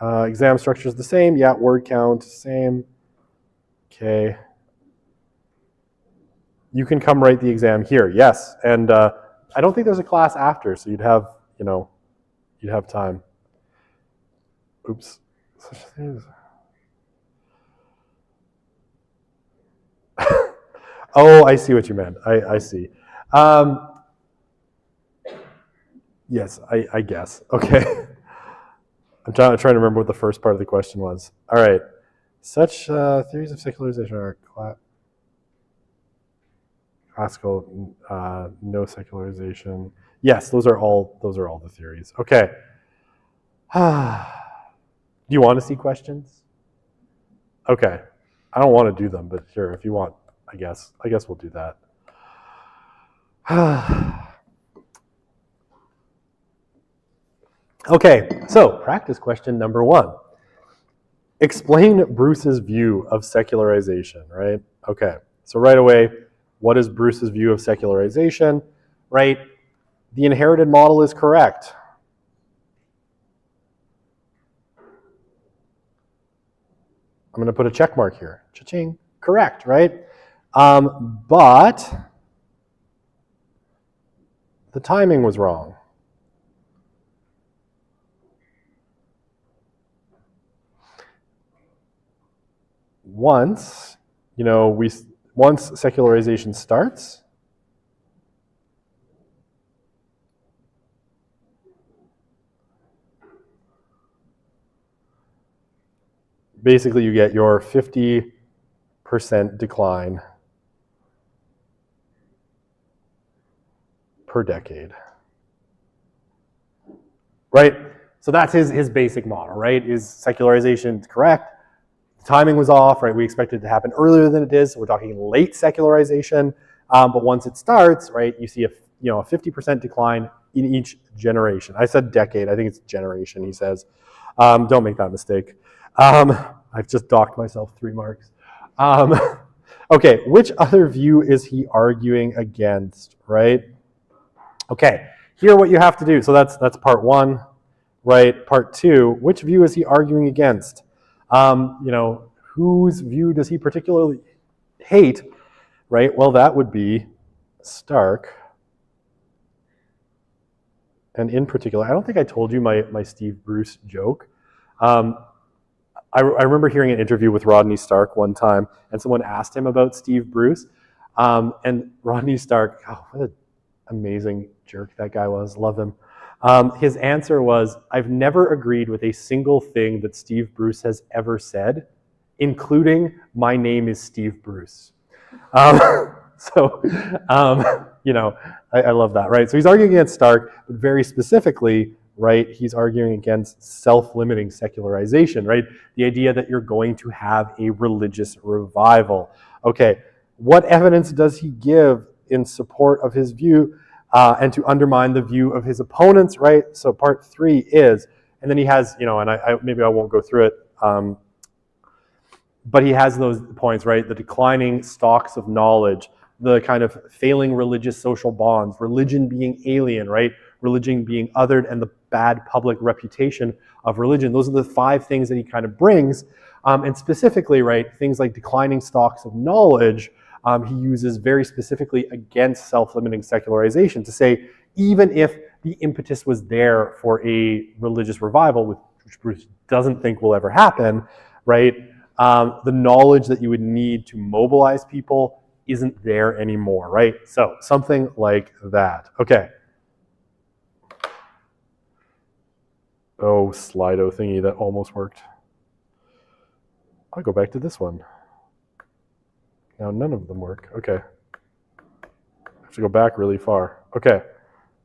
Exam structure is the same. Yeah, word count, same. Okay. You can come write the exam here, yes. And I don't think there's a class after, so you'd have time. Oops. Oh, I see what you meant. I see. Yes, I guess. Okay. I'm trying to remember what the first part of the question was. All right. Such theories of secularization are classical, no secularization. Yes, those are all the theories. Okay. Do you want to see questions? Okay. I don't want to do them, but sure, if you want, I guess we'll do that. Okay, so practice question number 1. Explain Bruce's view of secularization, right? Okay, so right away, what is Bruce's view of secularization, right? The inherited model is correct. I'm going to put a check mark here. Cha-ching. Correct, right? But the timing was wrong. Once secularization starts, basically you get your 50% decline per decade. Right? So that's his basic model, right? Is secularization correct? The timing was off, right? We expected it to happen earlier than it is, so we're talking late secularization. But once it starts, right, you see a 50% decline in each generation. I said decade, I think it's generation, he says. Don't make that mistake. I've just docked myself 3 marks. Okay, which other view is he arguing against, right? Okay, here what you have to do, so that's part 1, right? Part 2, which view is he arguing against? Whose view does he particularly hate, right? Well, that would be Stark. And in particular, I don't think I told you my Steve Bruce joke. I remember hearing an interview with Rodney Stark one time, and someone asked him about Steve Bruce. And Rodney Stark, what an amazing jerk that guy was. Love him. His answer was, I've never agreed with a single thing that Steve Bruce has ever said, including my name is Steve Bruce. I love that, right? So he's arguing against Stark, but very specifically, right, he's arguing against self-limiting secularization, right? The idea that you're going to have a religious revival. Okay, what evidence does he give in support of his view and to undermine the view of his opponents, right? So part 3 is, and then he has, and maybe I won't go through it, but he has those points, right? The declining stocks of knowledge, the kind of failing religious social bonds, religion being alien, right? Religion being othered, and the bad public reputation of religion. Those are the 5 things that he kind of brings. And specifically, right, things like declining stocks of knowledge, he uses very specifically against self-limiting secularization to say, even if the impetus was there for a religious revival, which Bruce doesn't think will ever happen, right, the knowledge that you would need to mobilize people isn't there anymore, right? So something like that. Okay. Oh, Slido thingy that almost worked. I'll go back to this one. Now none of them work. Okay. I have to go back really far. Okay.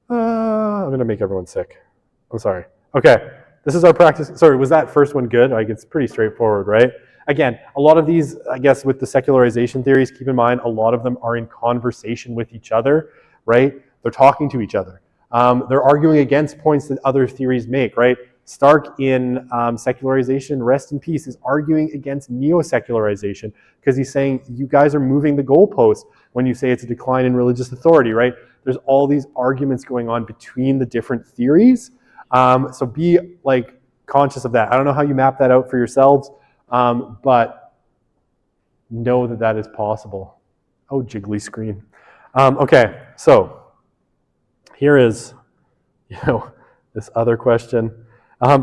I'm going to make everyone sick. I'm sorry. Okay. This is our practice. Sorry, was that first one good? Like, it's pretty straightforward, right? Again, a lot of these, I guess, with the secularization theories, keep in mind, a lot of them are in conversation with each other, right? They're talking to each other. They're arguing against points that other theories make, right? Stark in secularization, rest in peace, is arguing against neo-secularization because he's saying you guys are moving the goalposts when you say it's a decline in religious authority, right? There's all these arguments going on between the different theories. So be conscious of that. I don't know how you map that out for yourselves, but know that that is possible. Oh, jiggly screen. Okay, so here is, this other question.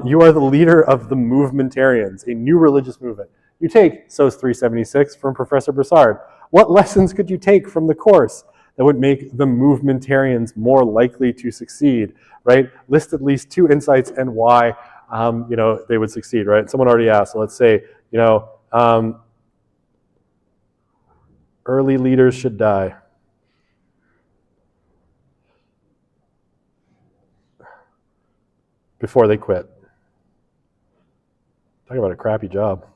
You are the leader of the movementarians, a new religious movement. You take SOS 376 from Professor Broussard. What lessons could you take from the course? that would make the movementarians more likely to succeed, right? List at least 2 insights and why, they would succeed, right? Someone already asked, so let's say, early leaders should die. Before they quit. Talk about a crappy job.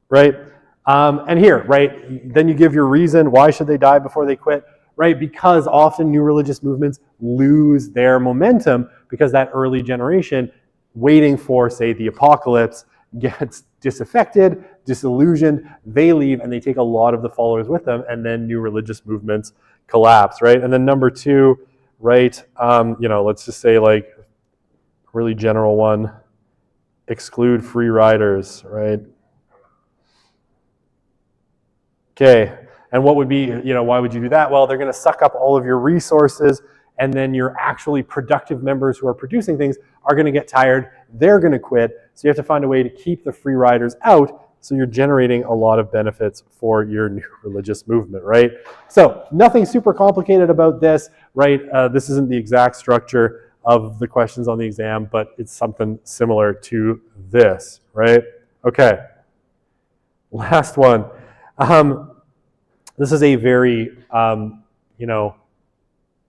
Right? And here, right, then you give your reason, why should they die before they quit? Right? Because often new religious movements lose their momentum because that early generation waiting for, say, the apocalypse gets disaffected, disillusioned, they leave, and they take a lot of the followers with them, and then new religious movements collapse, right? And then number 2, right, let's just say like really general one, exclude free riders, right? Okay, and what would be, why would you do that? Well, they're going to suck up all of your resources, and then your actually productive members who are producing things are going to get tired, they're going to quit, so you have to find a way to keep the free riders out, so you're generating a lot of benefits for your new religious movement, right? So nothing super complicated about this, right? This isn't the exact structure of the questions on the exam, but it's something similar to this, right? Okay, last one. This is a very,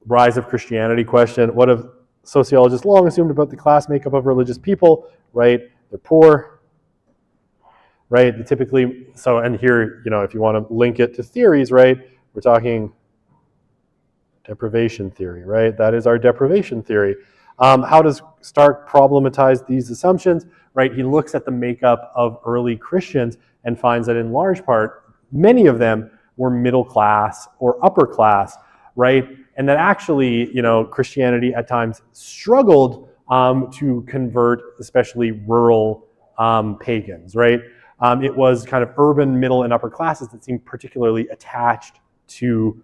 rise of Christianity question. What have sociologists long assumed about the class makeup of religious people, right? They're poor, right? They typically, and here, if you want to link it to theories, right? We're talking deprivation theory, right? That is our deprivation theory. How does Stark problematize these assumptions, right? He looks at the makeup of early Christians and finds that in large part, many of them were middle class or upper class, right? And that actually, Christianity at times struggled to convert especially rural pagans, right? It was kind of urban middle and upper classes that seemed particularly attached to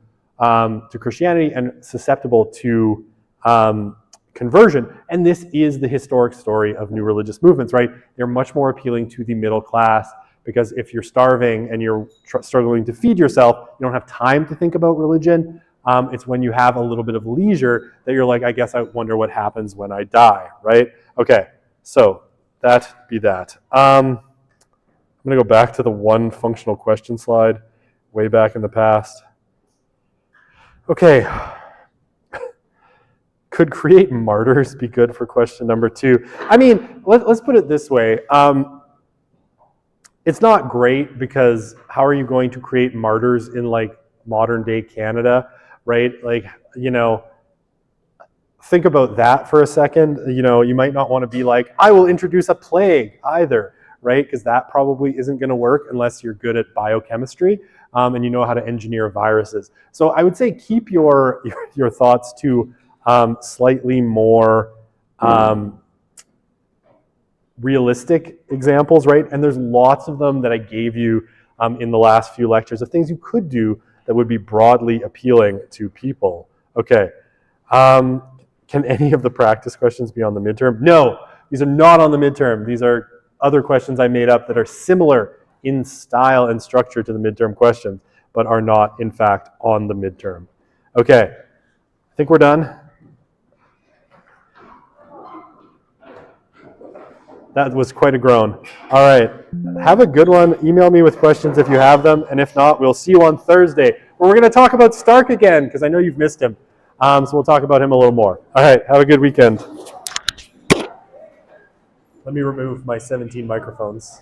Christianity and susceptible to conversion. And this is the historic story of new religious movements, right? They're much more appealing to the middle class because if you're starving and you're struggling to feed yourself, you don't have time to think about religion. It's when you have a little bit of leisure that you're like, I guess I wonder what happens when I die, right? Okay, so that be that. I'm going to go back to the one functional question slide way back in the past. Okay. Could create martyrs be good for question number 2? I mean, let's put it this way. It's not great because how are you going to create martyrs in like modern day Canada, right? Like, think about that for a second. You might not want to be like, I will introduce a plague either, right? Because that probably isn't going to work unless you're good at biochemistry and you know how to engineer viruses. So I would say keep your thoughts to slightly more realistic examples, right? And there's lots of them that I gave you in the last few lectures of things you could do that would be broadly appealing to people. Okay. Can any of the practice questions be on the midterm? No, these are not on the midterm. These are other questions I made up that are similar in style and structure to the midterm questions, but are not, in fact, on the midterm. Okay, I think we're done. That was quite a groan. All right, have a good one. Email me with questions if you have them, and if not, we'll see you on Thursday, where we're going to talk about Stark again, because I know you've missed him. So we'll talk about him a little more. All right, have a good weekend. Let me remove my 17 microphones.